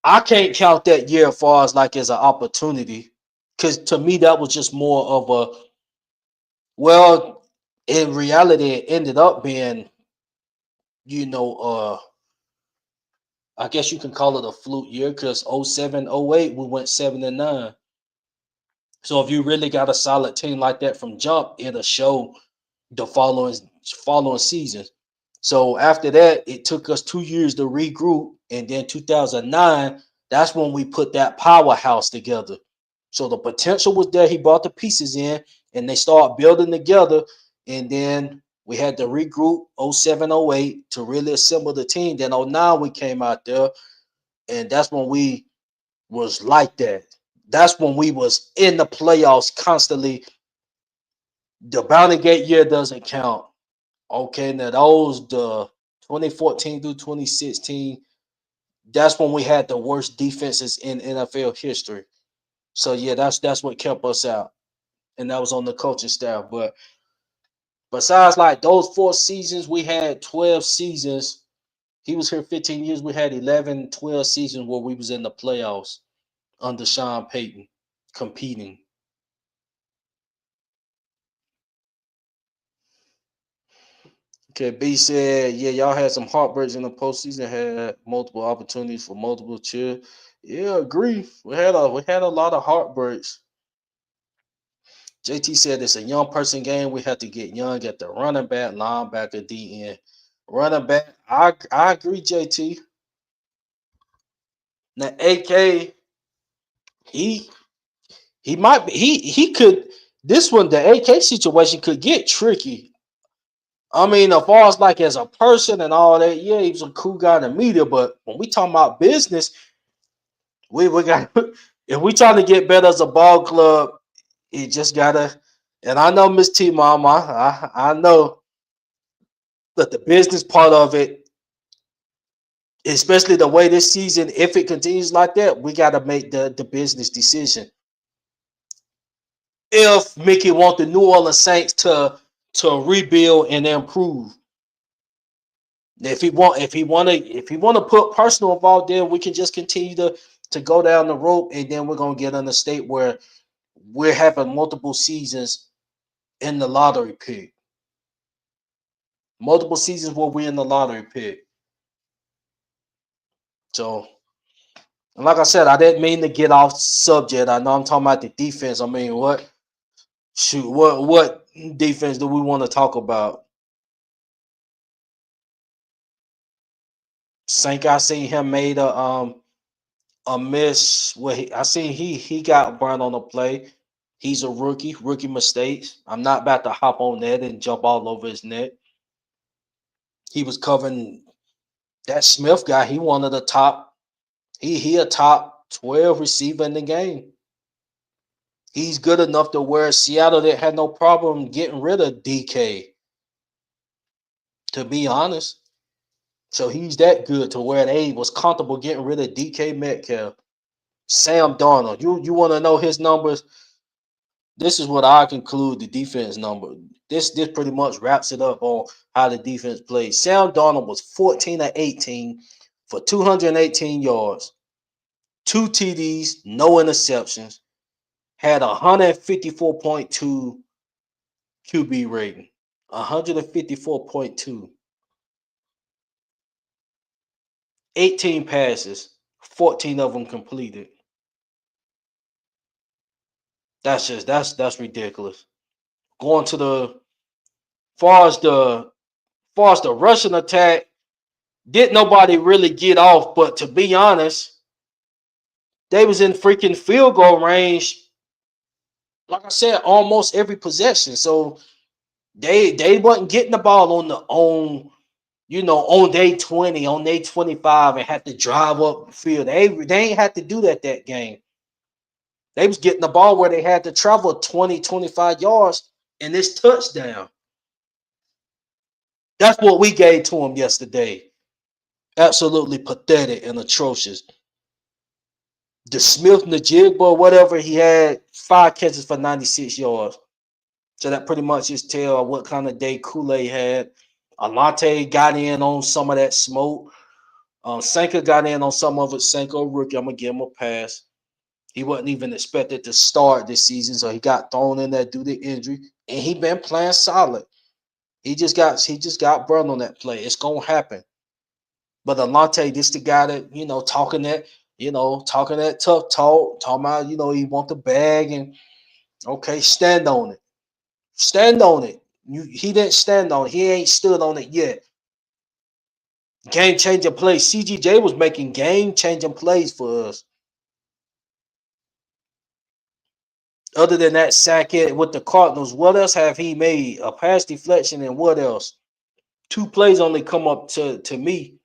I can't count that year as far as like as an opportunity, because to me that was just more of a, well, in reality it ended up being, you know, I guess you can call it a fluke year because 07, 08 we went 7-9. So if you really got a solid team like that from jump, it'll show the following seasons. So after that, it took us 2 years to regroup, and then 2009, that's when we put that powerhouse together. So the potential was there. He brought the pieces in, and they start building together. And then we had to regroup 07, 08 to really assemble the team. Then 09 we came out there, and that's when we was like that. That's when we was in the playoffs constantly. The Bounty Gate year doesn't count. Okay, now those the 2014 through 2016, that's when we had the worst defenses in NFL history. So yeah, that's what kept us out. And that was on the coaching staff. But besides like those 4 seasons, we had 12 seasons. He was here 15 years. We had 11, 12 seasons where we was in the playoffs under Sean Payton competing. Okay, B said, yeah, y'all had some heartbreaks in the postseason, had multiple opportunities for multiple cheer. Yeah, agree. We had a lot of heartbreaks. JT said it's a young person game. We have to get young at the running back, linebacker, DN. Running back, I agree, JT. Now AK, he he might be he could, this one, the AK situation could get tricky. I mean, as far as like as a person and all that, yeah, he was a cool guy in the media. But when we talking about business, we got, if we trying to get better as a ball club, it just gotta. And I know Miss T Mama, I know that the business part of it, especially the way this season, if it continues like that, we gotta make the business decision. If Mickey want the New Orleans Saints to rebuild and improve, if he want to put personal involved, then we can just continue to go down the road, and then we're gonna get in a state where we're having multiple seasons in the lottery pick. Multiple seasons where we're in the lottery pick. So, and like I said, I didn't mean to get off subject. I know I'm talking about the defense. I mean, what defense do we want to talk about? Sank, I seen him made a miss. I seen he got burned on a play. He's a rookie mistakes. I'm not about to hop on that and jump all over his neck. He was covering that Smith guy. He one of the top. He a top 12 receiver in the game. He's good enough to where Seattle that had no problem getting rid of DK. To be honest, so he's that good to where they was comfortable getting rid of DK Metcalf. Sam Darnold. You want to know his numbers? This is what I conclude the defense number. This pretty much wraps it up on how the defense played. Sam Darnold was 14 of 18 for 218 yards, 2 TDs, no interceptions, had 154.2 QB rating. 154.2. 18 passes, 14 of them completed. That's ridiculous. Going to the far as the far as the rushing attack, didn't nobody really get off, but to be honest, they was in freaking field goal range, like I said, almost every possession. So they wasn't getting the ball on day 20, on day 25, and had to drive up the field. They ain't had to do that game. They was getting the ball where they had to travel 20, 25 yards in this touchdown. That's what we gave to them yesterday. Absolutely pathetic and atrocious. The Smith Najigba, whatever, he had 5 catches for 96 yards. So that pretty much just tell what kind of day Kool-Aid had. Alante got in on some of that smoke. Sanka got in on some of it. Sanka, rookie, I'm gonna give him a pass. He wasn't even expected to start this season, so he got thrown in there due to injury, and he been playing solid. He just got burned on that play. It's gonna happen. But Alante, this the guy that talking that tough talk, talking about he want the bag and okay, stand on it, stand on it. He didn't stand on it. He ain't stood on it yet. Game changing plays. CGJ was making game changing plays for us. Other than that sack it with the Cardinals, what else have he made? A pass deflection and what else? Two plays only come up to me.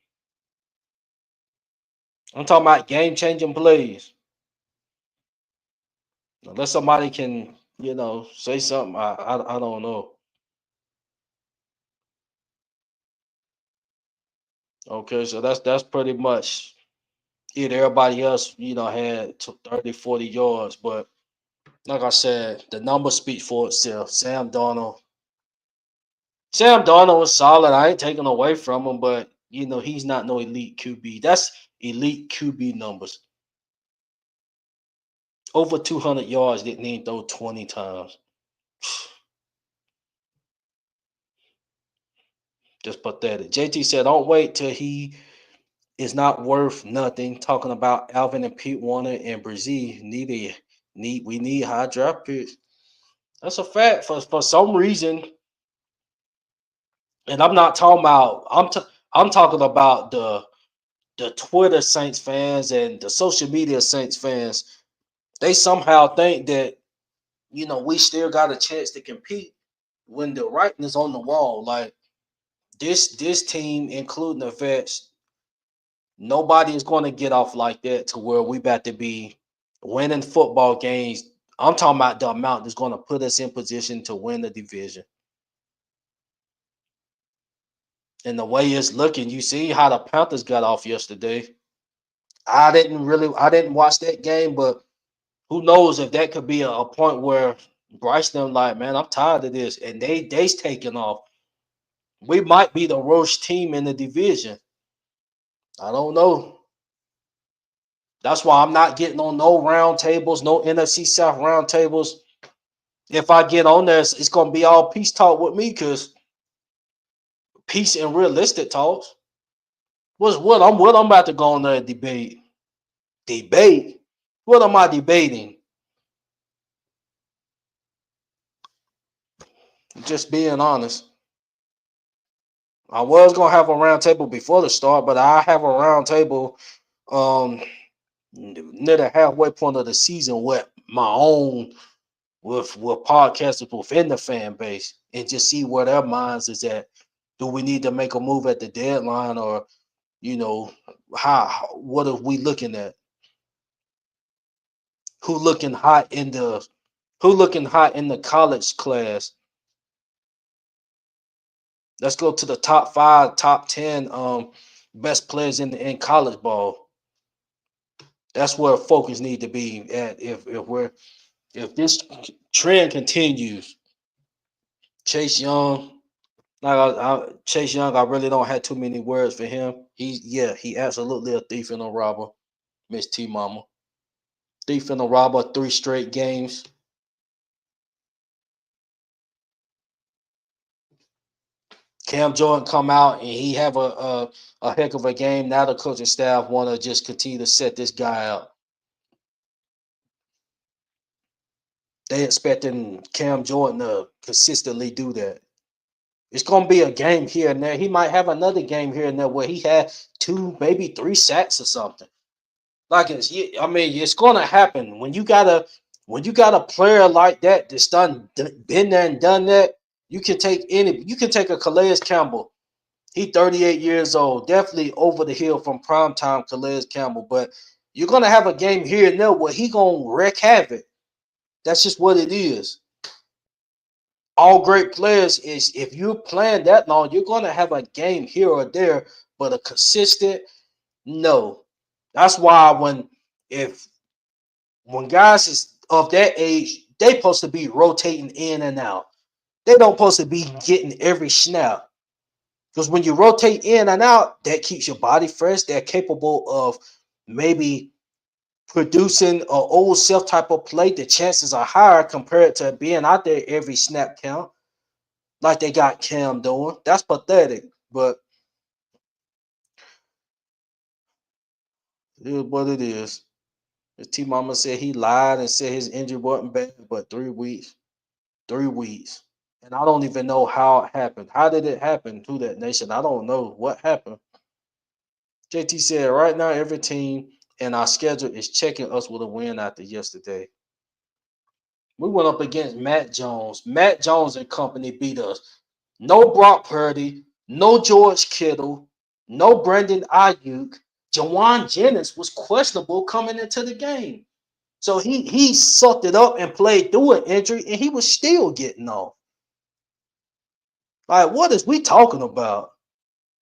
I'm talking about game changing plays. Unless somebody can, say something, I don't know. Okay, so that's pretty much it. Everybody else, had 30, 40 yards. But like I said, the number speaks for itself. Sam Darnold was solid. I ain't taking away from him, but he's not no elite QB. That's elite QB numbers. Over 200 yards, didn't even throw 20 times. Just pathetic. JT said, don't wait till he is not worth nothing. Talking about Alvin and Pete Warner and Brazil. We need high draft picks. That's a fact. For some reason, and I'm not talking about. I'm talking about the Twitter Saints fans and the social media Saints fans. They somehow think that we still got a chance to compete when the writing is on the wall. Like this team, including the vets, nobody is going to get off like that to where we about to be winning football games. I'm talking about the amount that's going to put us in position to win the division. And the way it's looking, you see how the Panthers got off yesterday. I didn't watch that game, but who knows if that could be a point where Bryce them like, man, I'm tired of this, and they's taking off. We might be the worst team in the division. I don't know. That's why I'm not getting on no round tables, no NFC South round tables. If I get on there, it's gonna be all peace talk with me, because peace and realistic talks. What I'm about to go on there and debate. Debate? What am I debating? Just being honest. I was gonna have a round table before the start, but I have a round table near the halfway point of the season with my own with podcasters within the fan base, and just see where their minds is at. Do we need to make a move at the deadline, or you know how what are we looking at? Who looking hot in the college class? Let's go to the top 5, top 10 best players in college ball. That's where focus need to be at. If this trend continues, Chase Young, Chase Young, I really don't have too many words for him. He absolutely a thief and a robber. Miss T Mama, thief and a robber, 3 straight games. Cam Jordan come out and he have a heck of a game. Now the coaching staff want to just continue to set this guy up. They expecting Cam Jordan to consistently do that. It's gonna be a game here and there. He might have another game here and there where he had 2, maybe 3 sacks or something. Like it's gonna happen when you got a player like that that's been there and done that. You can take a Calais Campbell. He 38 years old, definitely over the hill from primetime Calais Campbell. But you're gonna have a game here and there where he gonna wreak havoc. That's just what it is. All great players is if you're playing that long, you're gonna have a game here or there, but a consistent no. That's why when guys is of that age, they supposed to be rotating in and out. They don't supposed to be getting every snap. Because when you rotate in and out, that keeps your body fresh. They're capable of maybe producing an old self type of play. The chances are higher compared to being out there every snap count, like they got Cam doing. That's pathetic, but it is what it is. His T Mama said he lied and said his injury wasn't bad, but 3 weeks. 3 weeks. And I don't even know how it happened. How did it happen to that nation? I don't know what happened. JT said, right now, every team in our schedule is checking us with a win after yesterday. We went up against Matt Jones. Matt Jones and company beat us. No Brock Purdy, no George Kittle, no Brandon Ayuk. Jawan Jennings was questionable coming into the game. So he sucked it up and played through an injury, and he was still getting off. Like, what is we talking about?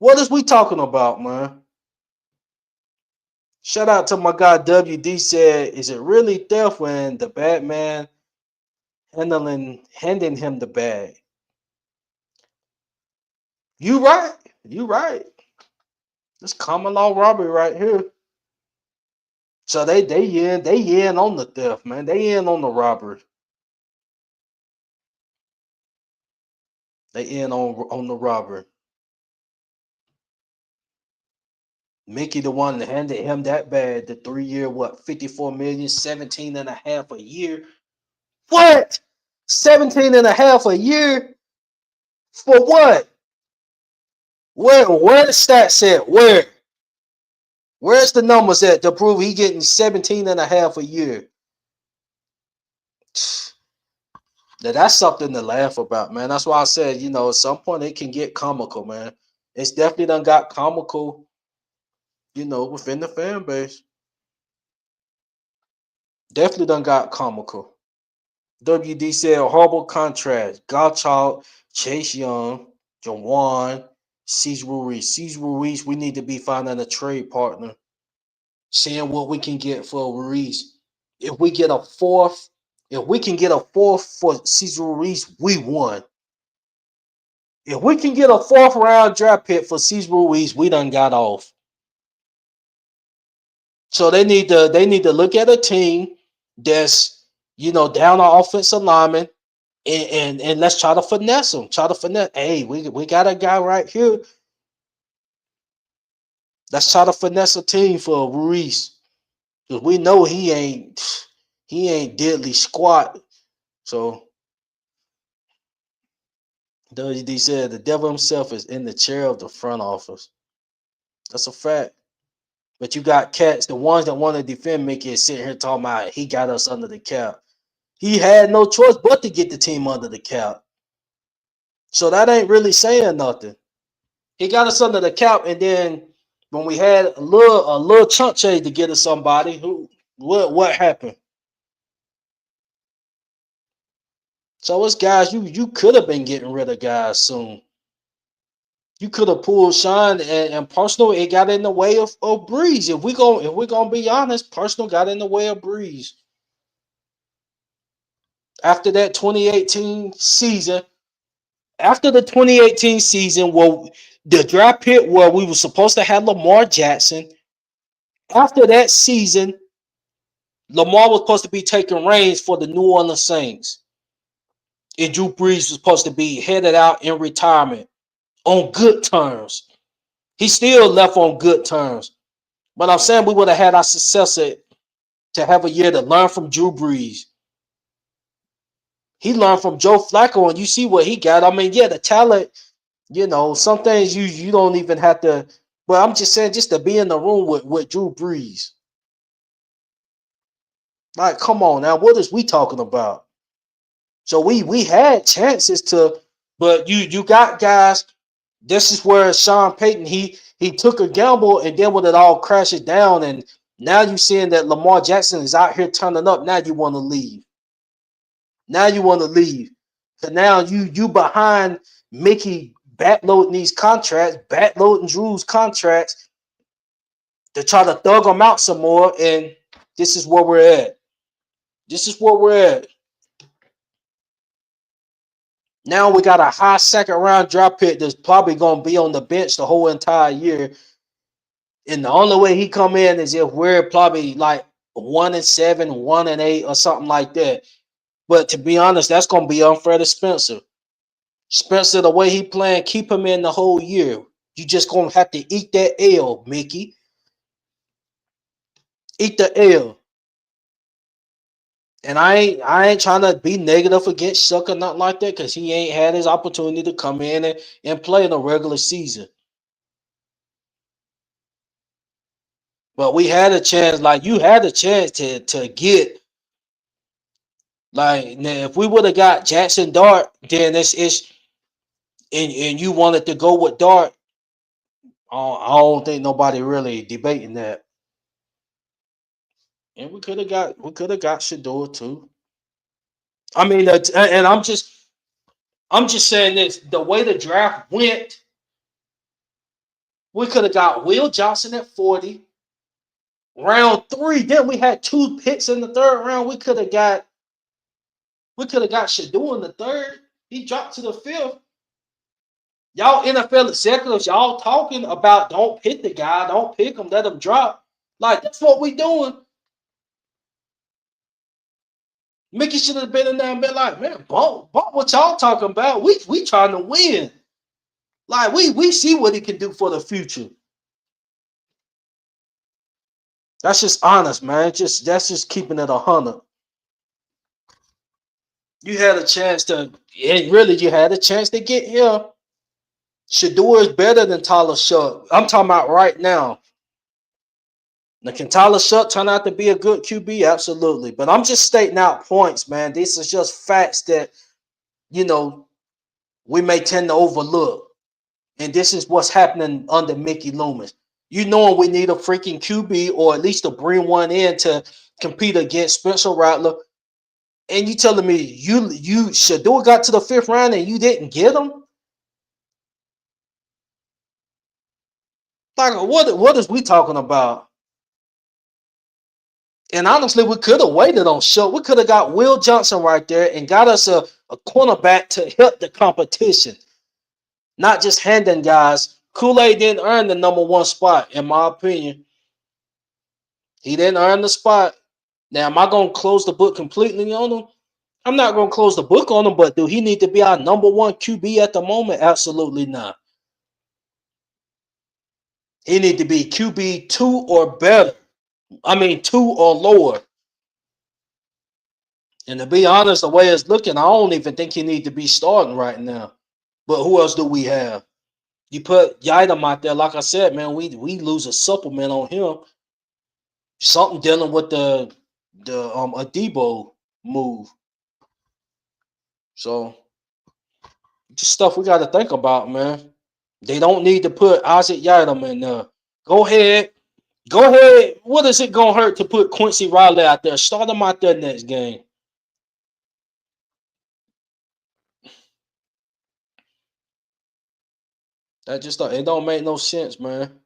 What is we talking about, man? Shout out to my guy WD said, is it really theft when the Batman handing him the bag? You right. You right. This common law robbery right here. So they in on the theft, man. They in on the robbery. They in on the robbery. Mickey the one that handed him that bag, the 3 year, what, 54 million, 17 and a half a year. What? 17 and a half a year? For what? Where the stats at? Where? Where's the numbers at to prove he getting 17 and a half a year? Now that's something to laugh about, man. That's why I said, at some point it can get comical, man. It's definitely done got comical, within the fan base. Definitely done got comical. WD said horrible contrast. Gottschalk, Chase Young, Jawan, Cesar Ruiz. Cesar Ruiz, we need to be finding a trade partner. Seeing what we can get for Ruiz. If we get a fourth, if we can get a fourth for Cesar Ruiz, we won. If we can get a fourth round draft pick for Cesar Ruiz, we done got off. So they need to look at a team that's down on offensive lineman and let's try to finesse them. Try to finesse. Hey, we got a guy right here. Let's try to finesse a team for Ruiz. Because we know he ain't deadly squat. So WD said the devil himself is in the chair of the front office. That's a fact. But you got cats, the ones that want to defend Mickey is sitting here talking about he got us under the cap. He had no choice but to get the team under the cap. So that ain't really saying nothing. He got us under the cap, and then when we had a little chunk change to get us somebody, what happened? So it's guys you could have been getting rid of guys soon. You could have pulled Sean and Personal. It got in the way of Breeze. If we're gonna be honest, Personal got in the way of Breeze. After that 2018 season, after the 2018 season, well, the draft pick where we were supposed to have Lamar Jackson. After that season, Lamar was supposed to be taking reins for the New Orleans Saints. And Drew Brees was supposed to be headed out in retirement on good terms. He still left on good terms. But I'm saying we would have had our successor to have a year to learn from Drew Brees. He learned from Joe Flacco, and you see what he got. I mean, yeah, the talent, some things you don't even have to. But I'm just saying, just to be in the room with Drew Brees. Like, come on now, what is we talking about? So we had chances to, but you got guys. This is where Sean Payton he took a gamble, and then when it all crashes down, and now you seeing that Lamar Jackson is out here turning up. Now you want to leave. Now you want to leave. So now you behind Mickey backloading these contracts, backloading Drew's contracts to try to thug them out some more, and this is where we're at. This is where we're at. Now we got a high second round draft pick that's probably gonna be on the bench the whole entire year. And the only way he come in is if we're probably like 1-7, 1-8, or something like that. But to be honest, that's gonna be unfair to Spencer. Spencer, the way he playing, keep him in the whole year. You just gonna have to eat that L, Mickey. Eat the L. And I ain't trying to be negative against Shuck or nothing like that, because he ain't had his opportunity to come in and play in the regular season. But we had a chance, like you had a chance to get, like, now if we would have got Jackson Dart, then it's and you wanted to go with Dart. I don't think nobody really debating that. And we could have got Shador too. I mean, and I'm just saying this: the way the draft went, we could have got Will Johnson at 40, round 3. Then we had 2 picks in the 3rd round. We could have got Shador in the 3rd. He dropped to the 5th. Y'all NFL executives, y'all talking about don't pick the guy, don't pick him, let him drop. Like, that's what we doing. Mickey should have been in there and been like, man, bump what y'all talking about. We trying to win. Like, we see what he can do for the future. That's just honest, man. That's just keeping it 100. You had a chance to, and really, you had a chance to get here. Shador is better than Tyler Shuck. I'm talking about right now. Now, can Tyler Shuck turn out to be a good QB? Absolutely. But I'm just stating out points, man. This is just facts that, you know, we may tend to overlook. And this is what's happening under Mickey Loomis. You know we need a freaking QB, or at least to bring one in to compete against Spencer Rattler. And you telling me you Shador got to the 5th round and you didn't get him? Like, what is we talking about? And honestly, we could have waited on Shuck. We could have got Will Johnson right there and got us a cornerback to help the competition. Not just handing guys. Kool-Aid didn't earn the #1 spot, in my opinion. He didn't earn the spot. Now, am I going to close the book completely on him? I'm not going to close the book on him, but do he need to be our #1 QB at the moment? Absolutely not. He need to be QB 2 or better. I mean, 2 or lower. And to be honest, the way it's looking, I don't even think he need to be starting right now. But who else do we have? You put Yidam out there, like I said, man, we lose a supplement on him. Something dealing with the Adebo move. So just stuff we got to think about, man. They don't need to put Isaac Yidam in there. Go ahead. What is it gonna hurt to put Quincy Riley out there? Start him out there next game. It don't make no sense, man.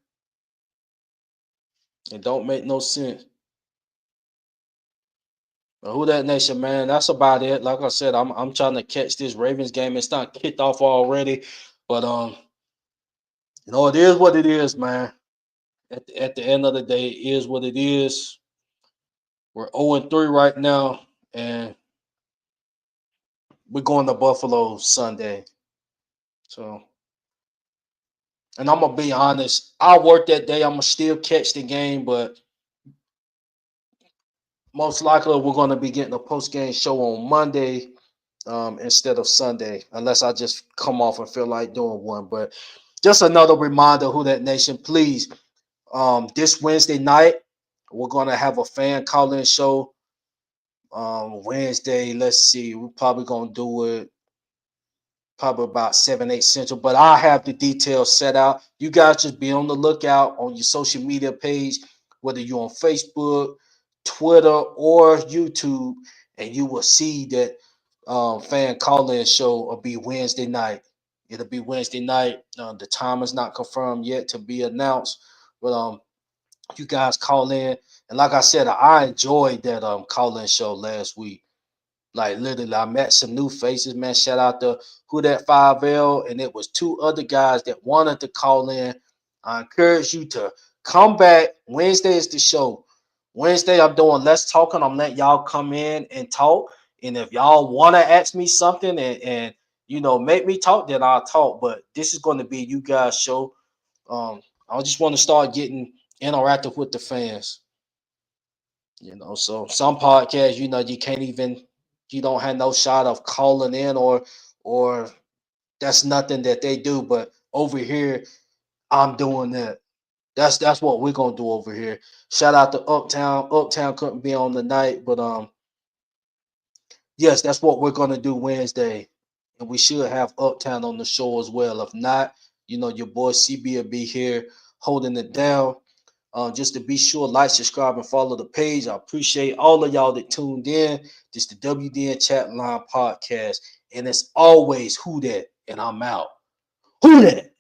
It don't make no sense. But who that nation, man? That's about it. Like I said, I'm trying to catch this Ravens game. It's not kicked off already, but it is what it is, man. At the end of the day, it is what it is. We're 0-3 right now, and we're going to Buffalo Sunday. So, and I'm gonna be honest, I work that day. I'm gonna still catch the game, but most likely we're gonna be getting a post game show on Monday instead of Sunday, unless I just come off and feel like doing one. But just another reminder, who that nation, please. This Wednesday night, we're gonna have a fan call-in show. Wednesday, let's see, we're probably gonna do it probably about 7, 8 central, but I have the details set out. You guys just be on the lookout on your social media page, whether you're on Facebook, Twitter, or YouTube, and you will see that fan call-in show will be Wednesday night. It'll be Wednesday night. The time is not confirmed yet to be announced, but you guys call in. And like I said, I enjoyed that call-in show last week. Like literally, I met some new faces, man. Shout out to Who That 5L, and it was two other guys that wanted to call in. I encourage you to come back. Wednesday is the show. Wednesday, I'm doing less talking. I'm letting y'all come in and talk. And if y'all want to ask me something and make me talk, then I'll talk. But this is going to be you guys' show. I just want to start getting interactive with the fans. So some podcasts, you can't even, you don't have no shot of calling in or that's nothing that they do. But over here, I'm doing that. That's what we're gonna do over here. Shout out to Uptown. Uptown couldn't be on the night, but yes, that's what we're gonna do Wednesday, and we should have Uptown on the show as well. If not, your boy CB will be here holding it down. Just to be sure, like, subscribe, and follow the page. I appreciate all of y'all that tuned in. This is the WDN Chatline podcast, and it's always who that, and I'm out. Who that?